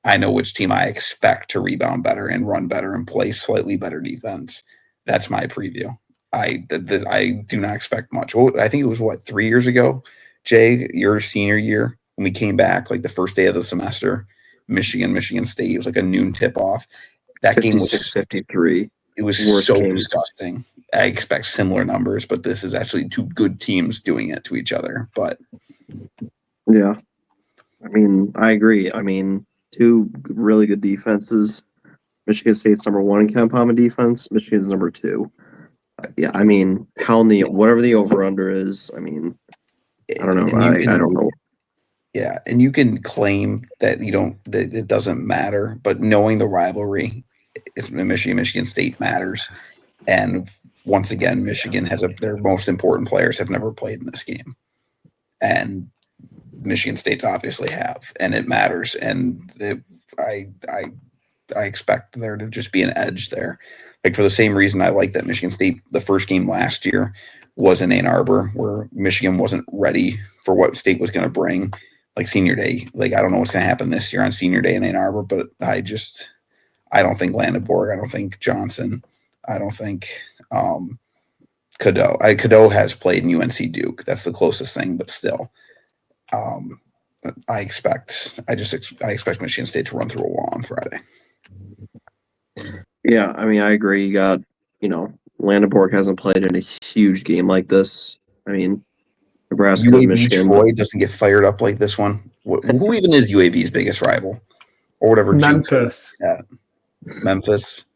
I know which team I expect to rebound better and run better and play slightly better defense. That's my preview. I do not expect much. I think it was 3 years ago, Jay, your senior year, when we came back, like the first day of the semester, Michigan State. It was like a noon tip off. That game was 56-53. It was so disgusting. I expect similar numbers, but this is actually two good teams doing it to each other. But yeah, I mean, I agree. I mean, two really good defenses. Michigan State's number one in KenPom defense. Michigan's number two. Yeah, I mean, whatever the over under is. I mean, I don't know. I don't know. Yeah, and you can claim that that it doesn't matter, but knowing the rivalry, Michigan State matters. And once again, Michigan has their most important players have never played in this game, and Michigan State's obviously have, and it matters. And I expect there to just be an edge there. Like for the same reason I like that Michigan State, the first game last year was in Ann Arbor, where Michigan wasn't ready for what State was going to bring. Like senior day, like I don't know what's going to happen this year on senior day in Ann Arbor, but I don't think Landenborg, I don't think Johnson, I don't think Cadeau. Cadeau has played in UNC Duke. That's the closest thing, but still, I expect Michigan State to run through a wall on Friday. Yeah, I mean, I agree. You got, Landenborg hasn't played in a huge game like this. I mean, Nebraska, UAB Michigan. Troy doesn't get fired up like this one. Who even is UAB's biggest rival, or whatever? Memphis. Memphis.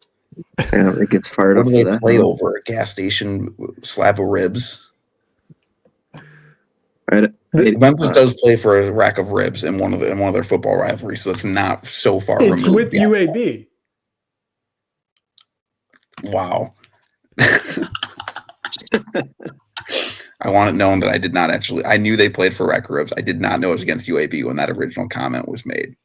Yeah, it gets fired up. What do for they that, play huh? over? A gas station slab of ribs. Memphis does play for a rack of ribs in one of their football rivalries, so it's not so far It's removed. with UAB. Wow. I want it known that I did not actually. I knew they played for rack of ribs. I did not know it was against UAB when that original comment was made.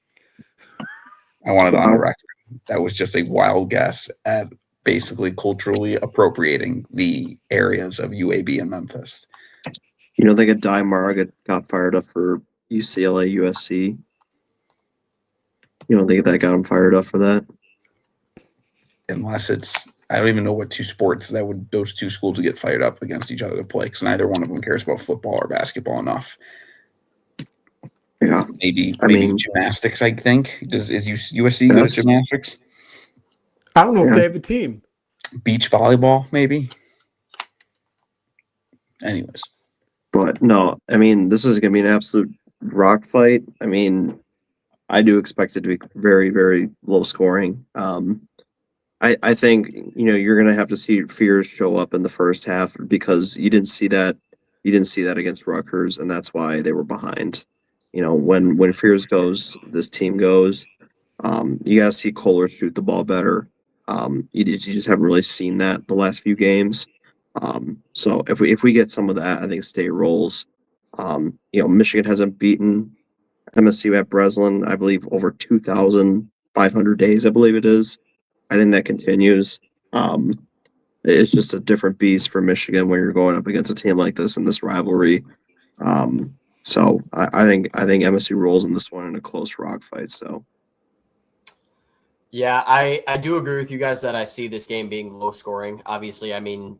I wanted it on the record. That was just a wild guess at basically culturally appropriating the areas of UAB and Memphis. You don't think a Di Mara got fired up for UCLA, USC? You don't think that got him fired up for that? Unless I don't even know what two sports those two schools would get fired up against each other to play, because neither one of them cares about football or basketball enough. Yeah, maybe gymnastics. I think is USC good at gymnastics? I don't know if they have a team. Beach volleyball, maybe. Anyways, but no, I mean, this is going to be an absolute rock fight. I mean, I do expect it to be very, very low scoring. I think you're going to have to see Fears show up in the first half, because you didn't see that against Rutgers, and that's why they were behind. When Fears goes, this team goes. You got to see Kohler shoot the ball better. You just haven't really seen that the last few games. So if we get some of that, I think State rolls. Michigan hasn't beaten MSU at Breslin, I believe, over 2,500 days. I believe it is. I think that continues. It's just a different beast for Michigan when you're going up against a team like this in this rivalry. So I think MSU rolls in this one in a close rock fight. So. Yeah, I do agree with you guys that I see this game being low scoring. Obviously, I mean,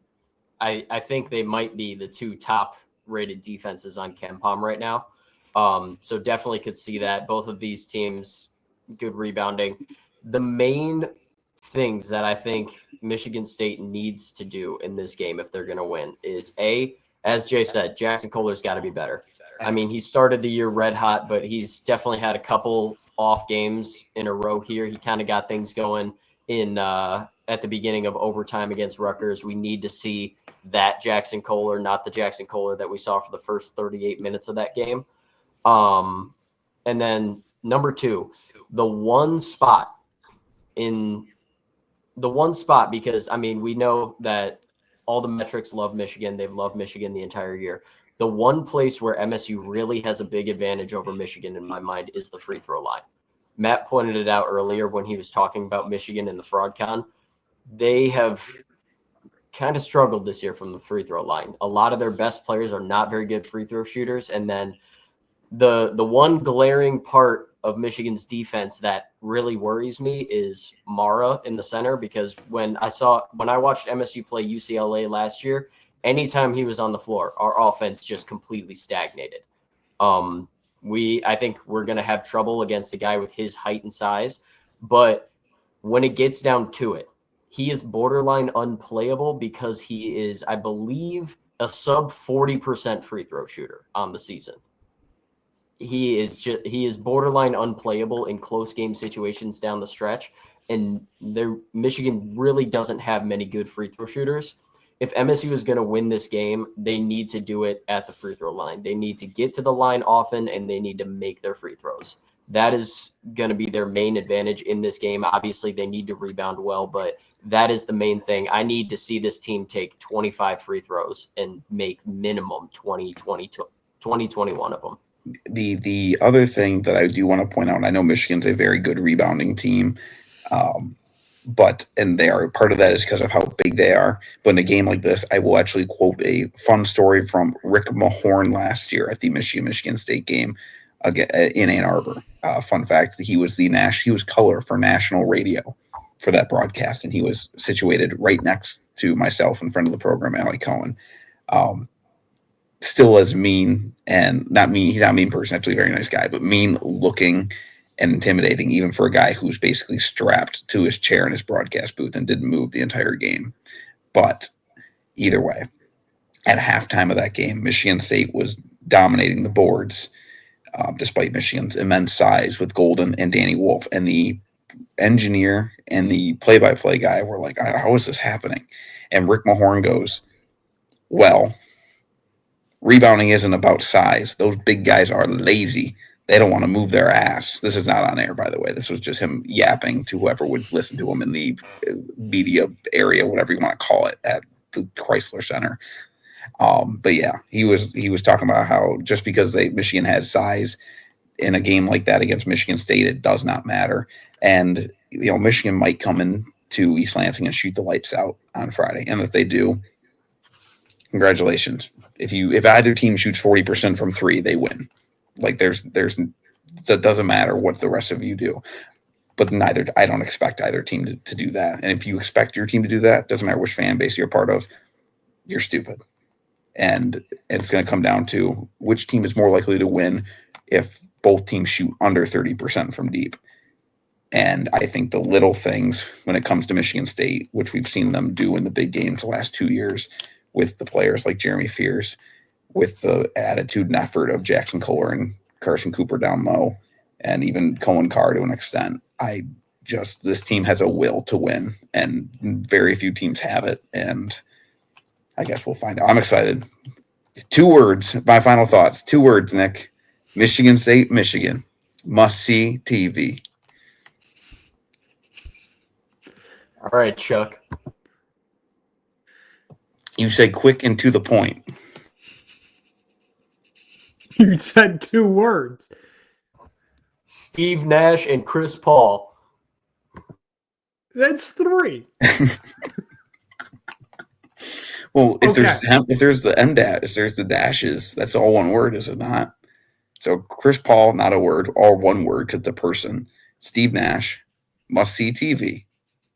I think they might be the two top rated defenses on KenPom right now. So definitely could see that. Both of these teams, good rebounding. The main things that I think Michigan State needs to do in this game if they're going to win is as Jay said, Jackson Kohler's got to be better. I mean, he started the year red hot, but he's definitely had a couple off games in a row here. He kind of got things going in at the beginning of overtime against Rutgers. We need to see that Jackson Kohler, not the Jackson Kohler that we saw for the first 38 minutes of that game. And then number two, the one spot, because, I mean, we know that all the metrics love Michigan. They've loved Michigan the entire year. The one place where MSU really has a big advantage over Michigan, in my mind, is the free throw line. Matt pointed it out earlier when he was talking about Michigan and the fraud con. They have kind of struggled this year from the free throw line. A lot of their best players are not very good free throw shooters. And then the one glaring part of Michigan's defense that really worries me is Mara in the center, because when I watched MSU play UCLA last year, anytime he was on the floor, our offense just completely stagnated. I think we're going to have trouble against a guy with his height and size, but when it gets down to it, he is borderline unplayable because he is, I believe, a sub 40% free throw shooter on the season. He is borderline unplayable in close game situations down the stretch, and Michigan really doesn't have many good free throw shooters. If MSU is going to win this game, they need to do it at the free throw line. They need to get to the line often, and they need to make their free throws. That is going to be their main advantage in this game. Obviously, they need to rebound well, but that is the main thing. I need to see this team take 25 free throws and make minimum 21 of them. The other thing that I do want to point out, I know Michigan's a very good rebounding team, and they are part of that is because of how big they are. But in a game like this, I will actually quote a fun story from Rick Mahorn last year at the Michigan State game in Ann Arbor. Fun fact: he was he was color for national radio for that broadcast, and he was situated right next to myself in front of the program, Allie Cohen. Still as mean and not mean. He's not a mean person, actually a very nice guy, but mean looking and intimidating, even for a guy who's basically strapped to his chair in his broadcast booth and didn't move the entire game. But either way, at halftime of that game, Michigan State was dominating the boards, despite Michigan's immense size with Golden and Danny Wolf. And the engineer and the play-by-play guy were like, how is this happening? And Rick Mahorn goes, well, rebounding isn't about size. Those big guys are lazy. They don't want to move their ass. This is not on air, by the way. This was just him yapping to whoever would listen to him in the media area, whatever you want to call it, at the Chrysler Center. But yeah, he was talking about how just because Michigan has size in a game like that against Michigan State, it does not matter. And Michigan might come in to East Lansing and shoot the lights out on Friday, and if they do, congratulations. If either team shoots 40% from three, they win. Like that doesn't matter what the rest of you do. But I don't expect either team to do that. And if you expect your team to do that, doesn't matter which fan base you're part of, you're stupid. And it's going to come down to which team is more likely to win if both teams shoot under 30% from deep. And I think the little things when it comes to Michigan State, which we've seen them do in the big games the last 2 years, with the players like Jeremy Fears, with the attitude and effort of Jackson Kohler and Carson Cooper down low, and even Cohen Carr to an extent. This team has a will to win, and very few teams have it. And I guess we'll find out. I'm excited. 2 words, my final thoughts. 2 words, Nick. Michigan State, Michigan. Must-see TV. All right, Chuck. You say quick and to the point. You said 2 words. Steve Nash and Chris Paul. That's 3. Well, if Okay. there's the M dash, if there's the dashes, that's all one word, is it not? So Chris Paul, not a word, all one word because it's a person. Steve Nash, must see TV.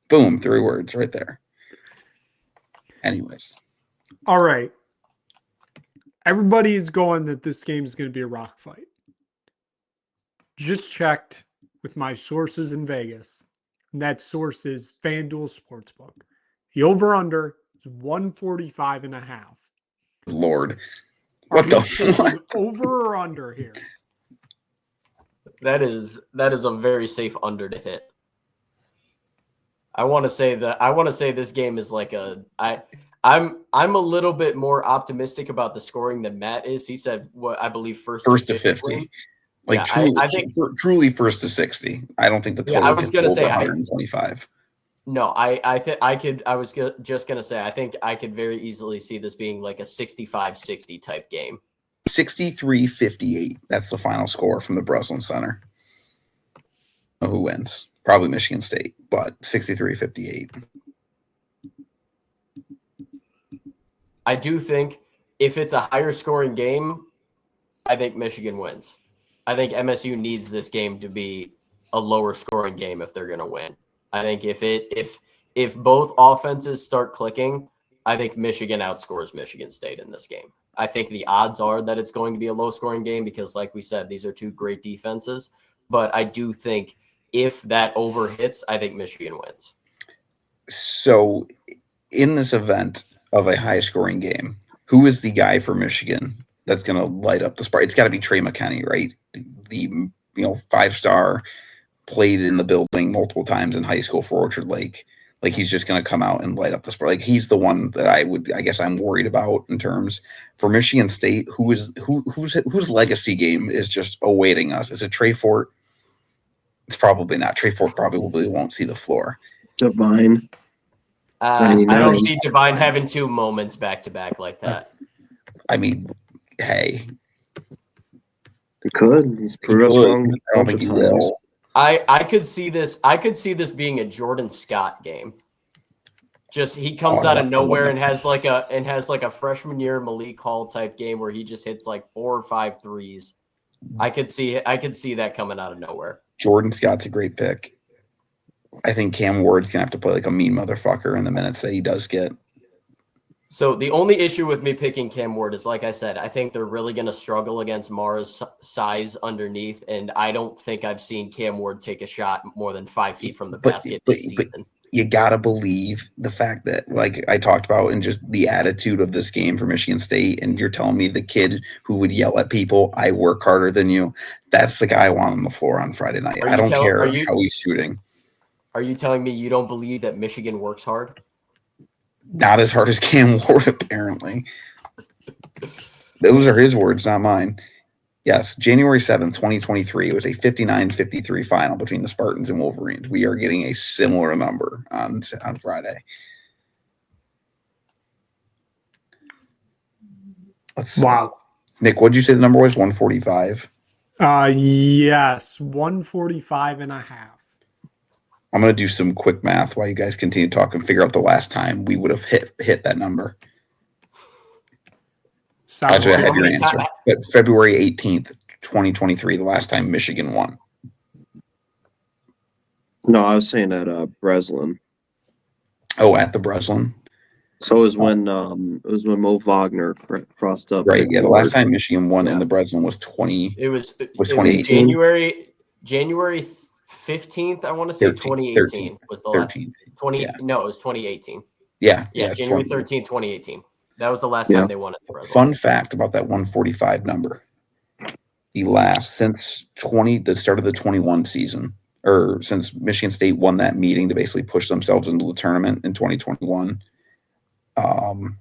Boom, 3 words right there. Anyways. All right. Everybody is going that this game is going to be a rock fight. Just checked with my sources in Vegas. And that source is FanDuel Sportsbook. The over-under is 145.5. Lord. What the over or under here? That is a very safe under to hit. I want to say this game is like I'm a little bit more optimistic about the scoring than Matt is. He said what I believe first to 50. Like Yeah, truly, I think truly first to 60. I don't think the total I was going to say 125. No, just going to say I think I could very easily see this being like a 65-60 type game. 63-58. That's the final score from the Breslin Center. Who wins? Probably Michigan State, but 63-58. I do think if it's a higher scoring game, I think Michigan wins. I think MSU needs this game to be a lower scoring game if they're going to win. I think if both offenses start clicking, I think Michigan outscores Michigan State in this game. I think the odds are that it's going to be a low scoring game because, like we said, these are 2 great defenses. But I do think if that over hits, I think Michigan wins. So in this event of a high scoring game, who is the guy for Michigan that's going to light up the spark? It's got to be Trey McKinney, right? The 5-star, played in the building multiple times in high school for Orchard Lake. Like he's just going to come out and light up the spark. Like he's the one that I guess I'm worried about in terms for Michigan State. Whose legacy game is just awaiting us? Is it Trey Fort? It's probably not. Trey Fort probably won't see the floor. Divine. I don't see Divine having 2 moments back to back like that. I mean, hey, He could. He's proved us wrong. I don't think he will. I could see this. I could see this being a Jordan Scott game. Just he comes out of nowhere and has like a freshman year Malik Hall type game where he just hits like 4 or 5 threes. I could see that coming out of nowhere. Jordan Scott's a great pick. I think Cam Ward's gonna have to play like a mean motherfucker in the minutes that he does get. So the only issue with me picking Cam Ward is, like I said, I think they're really going to struggle against Mara's size underneath, and I don't think I've seen Cam Ward take a shot more than 5 feet from the basket this season. You gotta believe the fact that, like I talked about, and just the attitude of this game for Michigan State, and you're telling me the kid who would yell at people, "I work harder than you," that's the guy I want on the floor on Friday night. I don't care how he's shooting. Are you telling me you don't believe that Michigan works hard? Not as hard as Cam Ward, apparently. Those are his words, not mine. Yes, January 7th, 2023. It was a 59-53 final between the Spartans and Wolverines. We are getting a similar number on Friday. Wow. Nick, what'd you say the number was? 145? Yes, 145 and a half. I'm going to do some quick math while you guys continue talking and figure out the last time we would have hit that number. Actually, I had your answer. But February 18th, 2023, the last time Michigan won. No, I was saying at Breslin. Oh, at the Breslin. So it was when Mo Wagner crossed up. Right. Yeah, the last time Michigan won in the Breslin was 2018. January 15th, I want to say 2018 was the last. 20. Yeah. No, it was 2018. Yeah. January 13th, 2018. That was the last time they won it. Fun fact about that 145 number. Since the start of the 21 season, or since Michigan State won that meeting to basically push themselves into the tournament in 2021. Or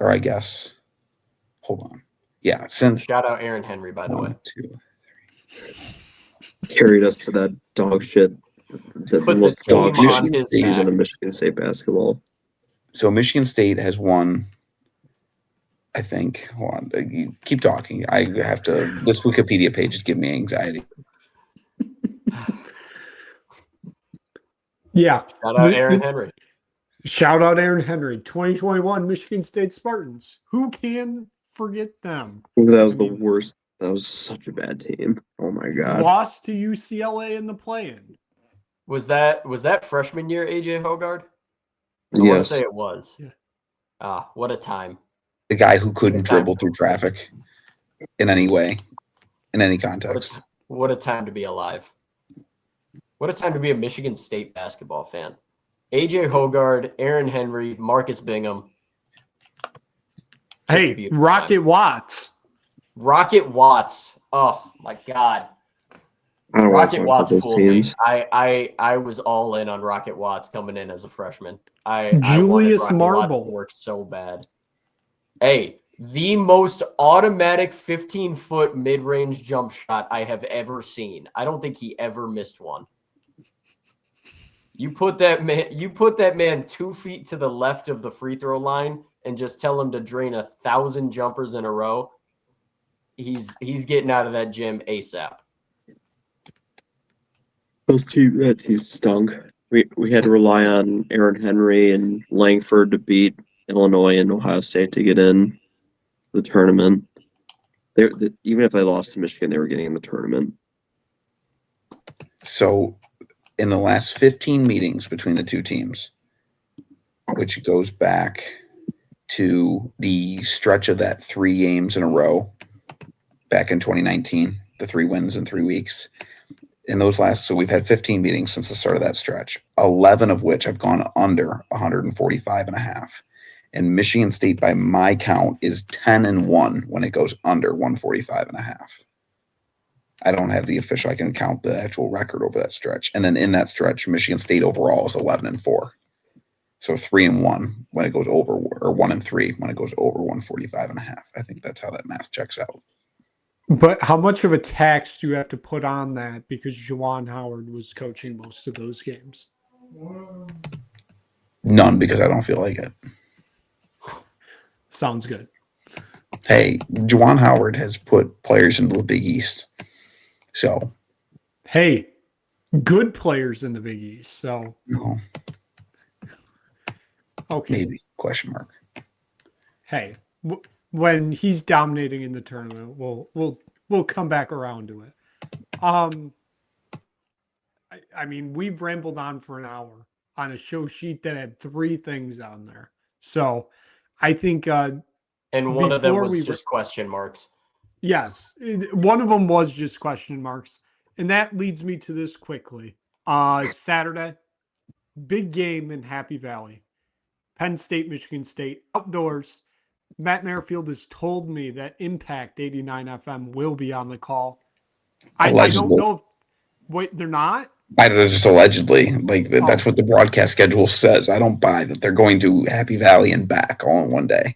I guess, hold on. Yeah. Shout out Aaron Henry, by the way. 2, 3. Carried us to that dog shit. The most dog shit season of Michigan State basketball. So Michigan State has won, I think. Hold on. You keep talking. I have to. This Wikipedia page is giving me anxiety. Yeah. Shout out Aaron Henry. Shout out Aaron Henry. 2021 Michigan State Spartans. Who can forget them? That was the worst. That was such a bad team. Oh my god. Lost to UCLA in the play-in. Was that freshman year AJ Hogard? I Yes. want to say it was. Yeah. What a time. The guy who couldn't dribble through traffic in any way, in any context. What a time to be alive. What a time to be a Michigan State basketball fan. AJ Hogard, Aaron Henry, Marcus Bingham. Hey, Rocket Watts. Rocket Watts. Oh my God. Rocket Watts fooled me. I was all in on Rocket Watts coming in as a freshman. Julius Marble Watts to work so bad. Hey, the most automatic 15-foot mid-range jump shot I have ever seen. I don't think he ever missed one. You put that man 2 feet to the left of the free throw line and just tell him to drain 1,000 jumpers in a row. He's getting out of that gym ASAP. That team stunk. We had to rely on Aaron Henry and Langford to beat Illinois and Ohio State to get in the tournament. Even if they lost to Michigan, they were getting in the tournament. So in the last 15 meetings between the two teams, which goes back to the stretch of that 3 games in a row back in 2019, the 3 wins in 3 weeks. So we've had 15 meetings since the start of that stretch, 11 of which have gone under 145 and a half. And Michigan State, by my count, is 10-1 when it goes under 145 and a half. I don't have the official. I can count the actual record over that stretch. And then in that stretch, Michigan State overall is 11-4. So 3-1 when it goes over, or 1-3 when it goes over 145 and a half. I think that's how that math checks out. But how much of a tax do you have to put on that because Juwan Howard was coaching most of those games? None, because I don't feel like it. Sounds good. Hey, Juwan Howard has put players into the Big East. So, Hey, good players in the Big East. So, no, okay. maybe, question mark. Hey, when he's dominating in the tournament, we'll come back around to it. I mean, we've rambled on for an hour on a show sheet that had 3 things on there. So, I think And one of them before was just question marks. yes, one of them was just question marks. And that leads me to this quickly. Saturday, big game in Happy Valley. Penn State, Michigan State, outdoors. Matt Merrifield has told me that Impact 89 FM will be on the call. I don't know if wait, they're not? I don't know, just allegedly. Like that's what the broadcast schedule says. I don't buy that they're going to Happy Valley and back all in one day.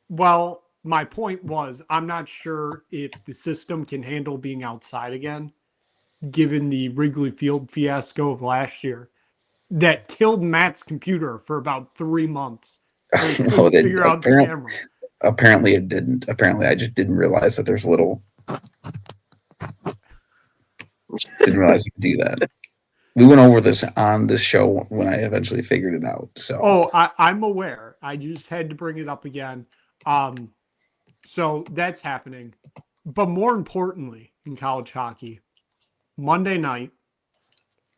Well, my point was I'm not sure if the system can handle being outside again, given the Wrigley Field fiasco of last year that killed Matt's computer for about 3 months. No, apparently it didn't. Apparently I just didn't realize that there's a little. Didn't realize you could do that. We went over this on the show when I eventually figured it out. So I'm aware. I just had to bring it up again. So that's happening. But more importantly, in college hockey, Monday night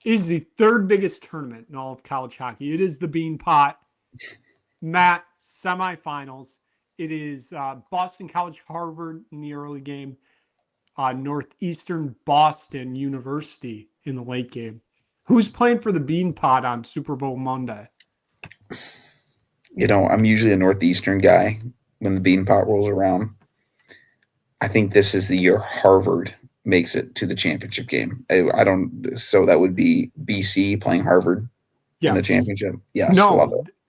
is the 3rd biggest tournament in all of college hockey. It is the Bean Pot. Matt, semifinals. It is Boston College, Harvard in the early game. Northeastern Boston University in the late game. Who's playing for the Bean Pot on Super Bowl Monday? I'm usually a Northeastern guy when the Bean Pot rolls around. I think this is the year Harvard makes it to the championship game. So that would be BC playing Harvard in the championship. Yes.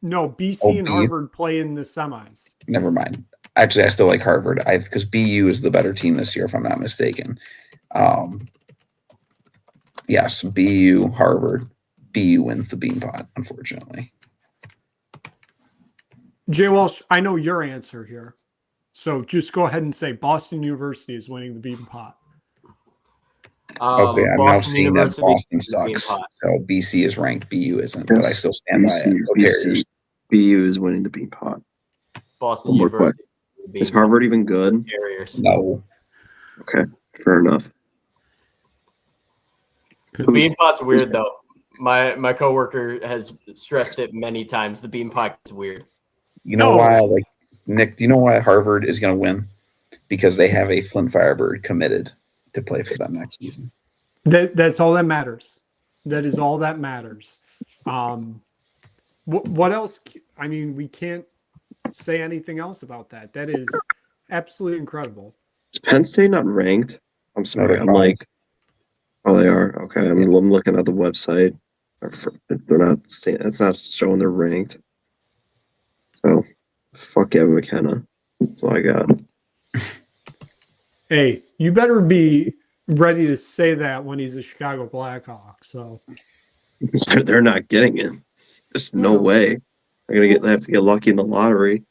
No, BC and Harvard play in the semis. Never mind. Actually, I still like Harvard because BU is the better team this year, if I'm not mistaken. Yes, BU, Harvard. BU wins the Bean Pot, unfortunately. Jay Walsh, I know your answer here. So just go ahead and say Boston University is winning the Bean Pot. Okay, I'm now seeing that Boston sucks. So BC is ranked, BU isn't, but I still stand by it. BU is winning the Bean Pot. Boston University. Is Harvard even good? No. Okay, fair enough. The Bean Pot's weird though. My coworker has stressed it many times. The Bean Pot is weird. You know why? Like Nick, do you know why Harvard is going to win? Because they have a Flint Firebird committed to play for them next season. That's all that matters. That is all that matters. What else? I mean, we can't say anything else about that. That is absolutely incredible. Is Penn State not ranked? I'm sorry. I'm like, oh, they are. Okay. I mean, I'm looking at the website. They're not. It's not showing they're ranked. So, fuck Evan McKenna. That's all I got. Hey, you better be ready to say that when he's a Chicago Blackhawk. So they're not getting it. There's no way. They have to get lucky in the lottery.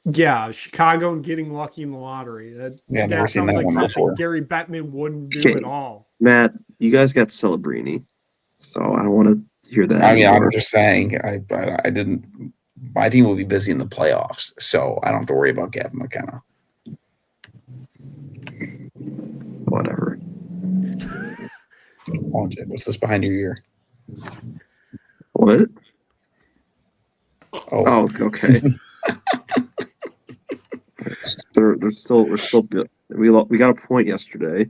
Yeah, Chicago getting lucky in the lottery. That sounds like something Gary Bettman wouldn't do at all. Matt, you guys got Celebrini, so I don't want to hear that. I mean, I'm just saying, I didn't. My team will be busy in the playoffs, so I don't have to worry about Gavin McKenna. Whatever. What's this behind your ear? What? Oh, okay. We're still we got a point yesterday.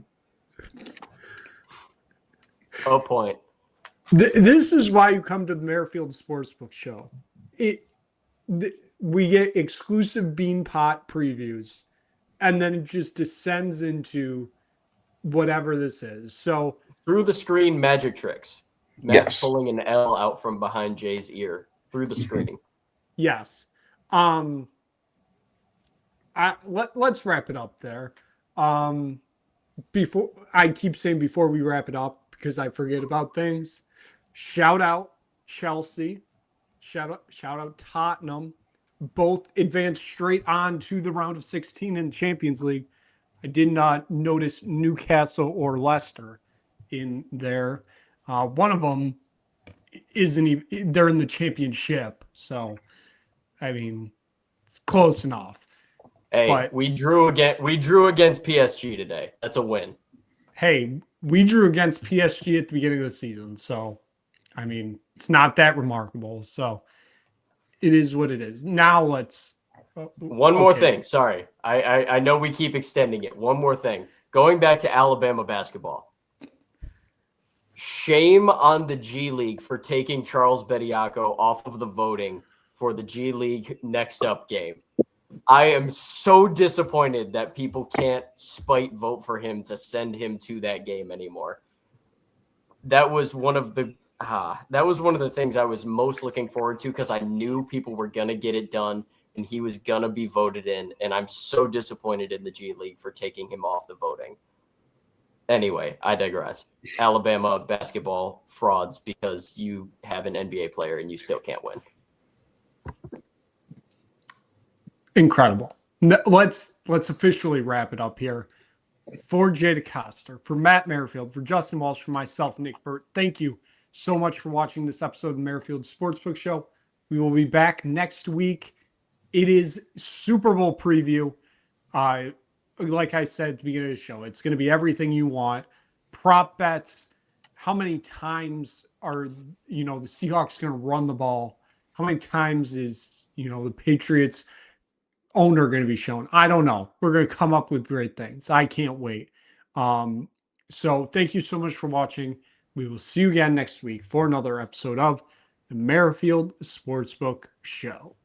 Oh, point. This is why you come to the Merrifield Sportsbook Show. We get exclusive Bean Pot previews, and then it just descends into whatever this is. So through the screen magic tricks. Matt pulling an L out from behind Jay's ear through the screen. Yes. Let's wrap it up there. Before I keep saying before we wrap it up because I forget about things. Shout out Chelsea. Shout out Tottenham. both advanced straight on to the round of 16 in the Champions League. I did not notice Newcastle or Leicester in there. One of them isn't even, they're in the championship. So, I mean, it's close enough. Hey, But- we drew against PSG today. That's a win. Hey, we drew against PSG at the beginning of the season. So, I mean, it's not that remarkable. So, it is what it is. Now let's. One more okay. thing. Sorry. I know we keep extending it. One more thing. Going back to Alabama basketball. Shame on the G League for taking Charles Bediako off of the voting for the G League next up game. I am so disappointed that people can't spite vote for him to send him to that game anymore. That was one of the things I was most looking forward to because I knew people were going to get it done and he was going to be voted in. And I'm so disappointed in the G League for taking him off the voting. Anyway, I digress. Alabama basketball frauds because you have an NBA player and you still can't win. Incredible. Let's officially wrap it up here. For Jay DeCoster, for Matt Merrifield, for Justin Walsh, for myself, Nick Burt, thank you so much for watching this episode of the Merrifield Sportsbook Show. We will be back next week. It is Super Bowl preview. Like I said at the beginning of the show, it's going to be everything you want. Prop bets. How many times are, the Seahawks going to run the ball? How many times is, the Patriots owner going to be shown? I don't know. We're going to come up with great things. I can't wait. So thank you so much for watching. We will see you again next week for another episode of the Merrifield Sportsbook Show.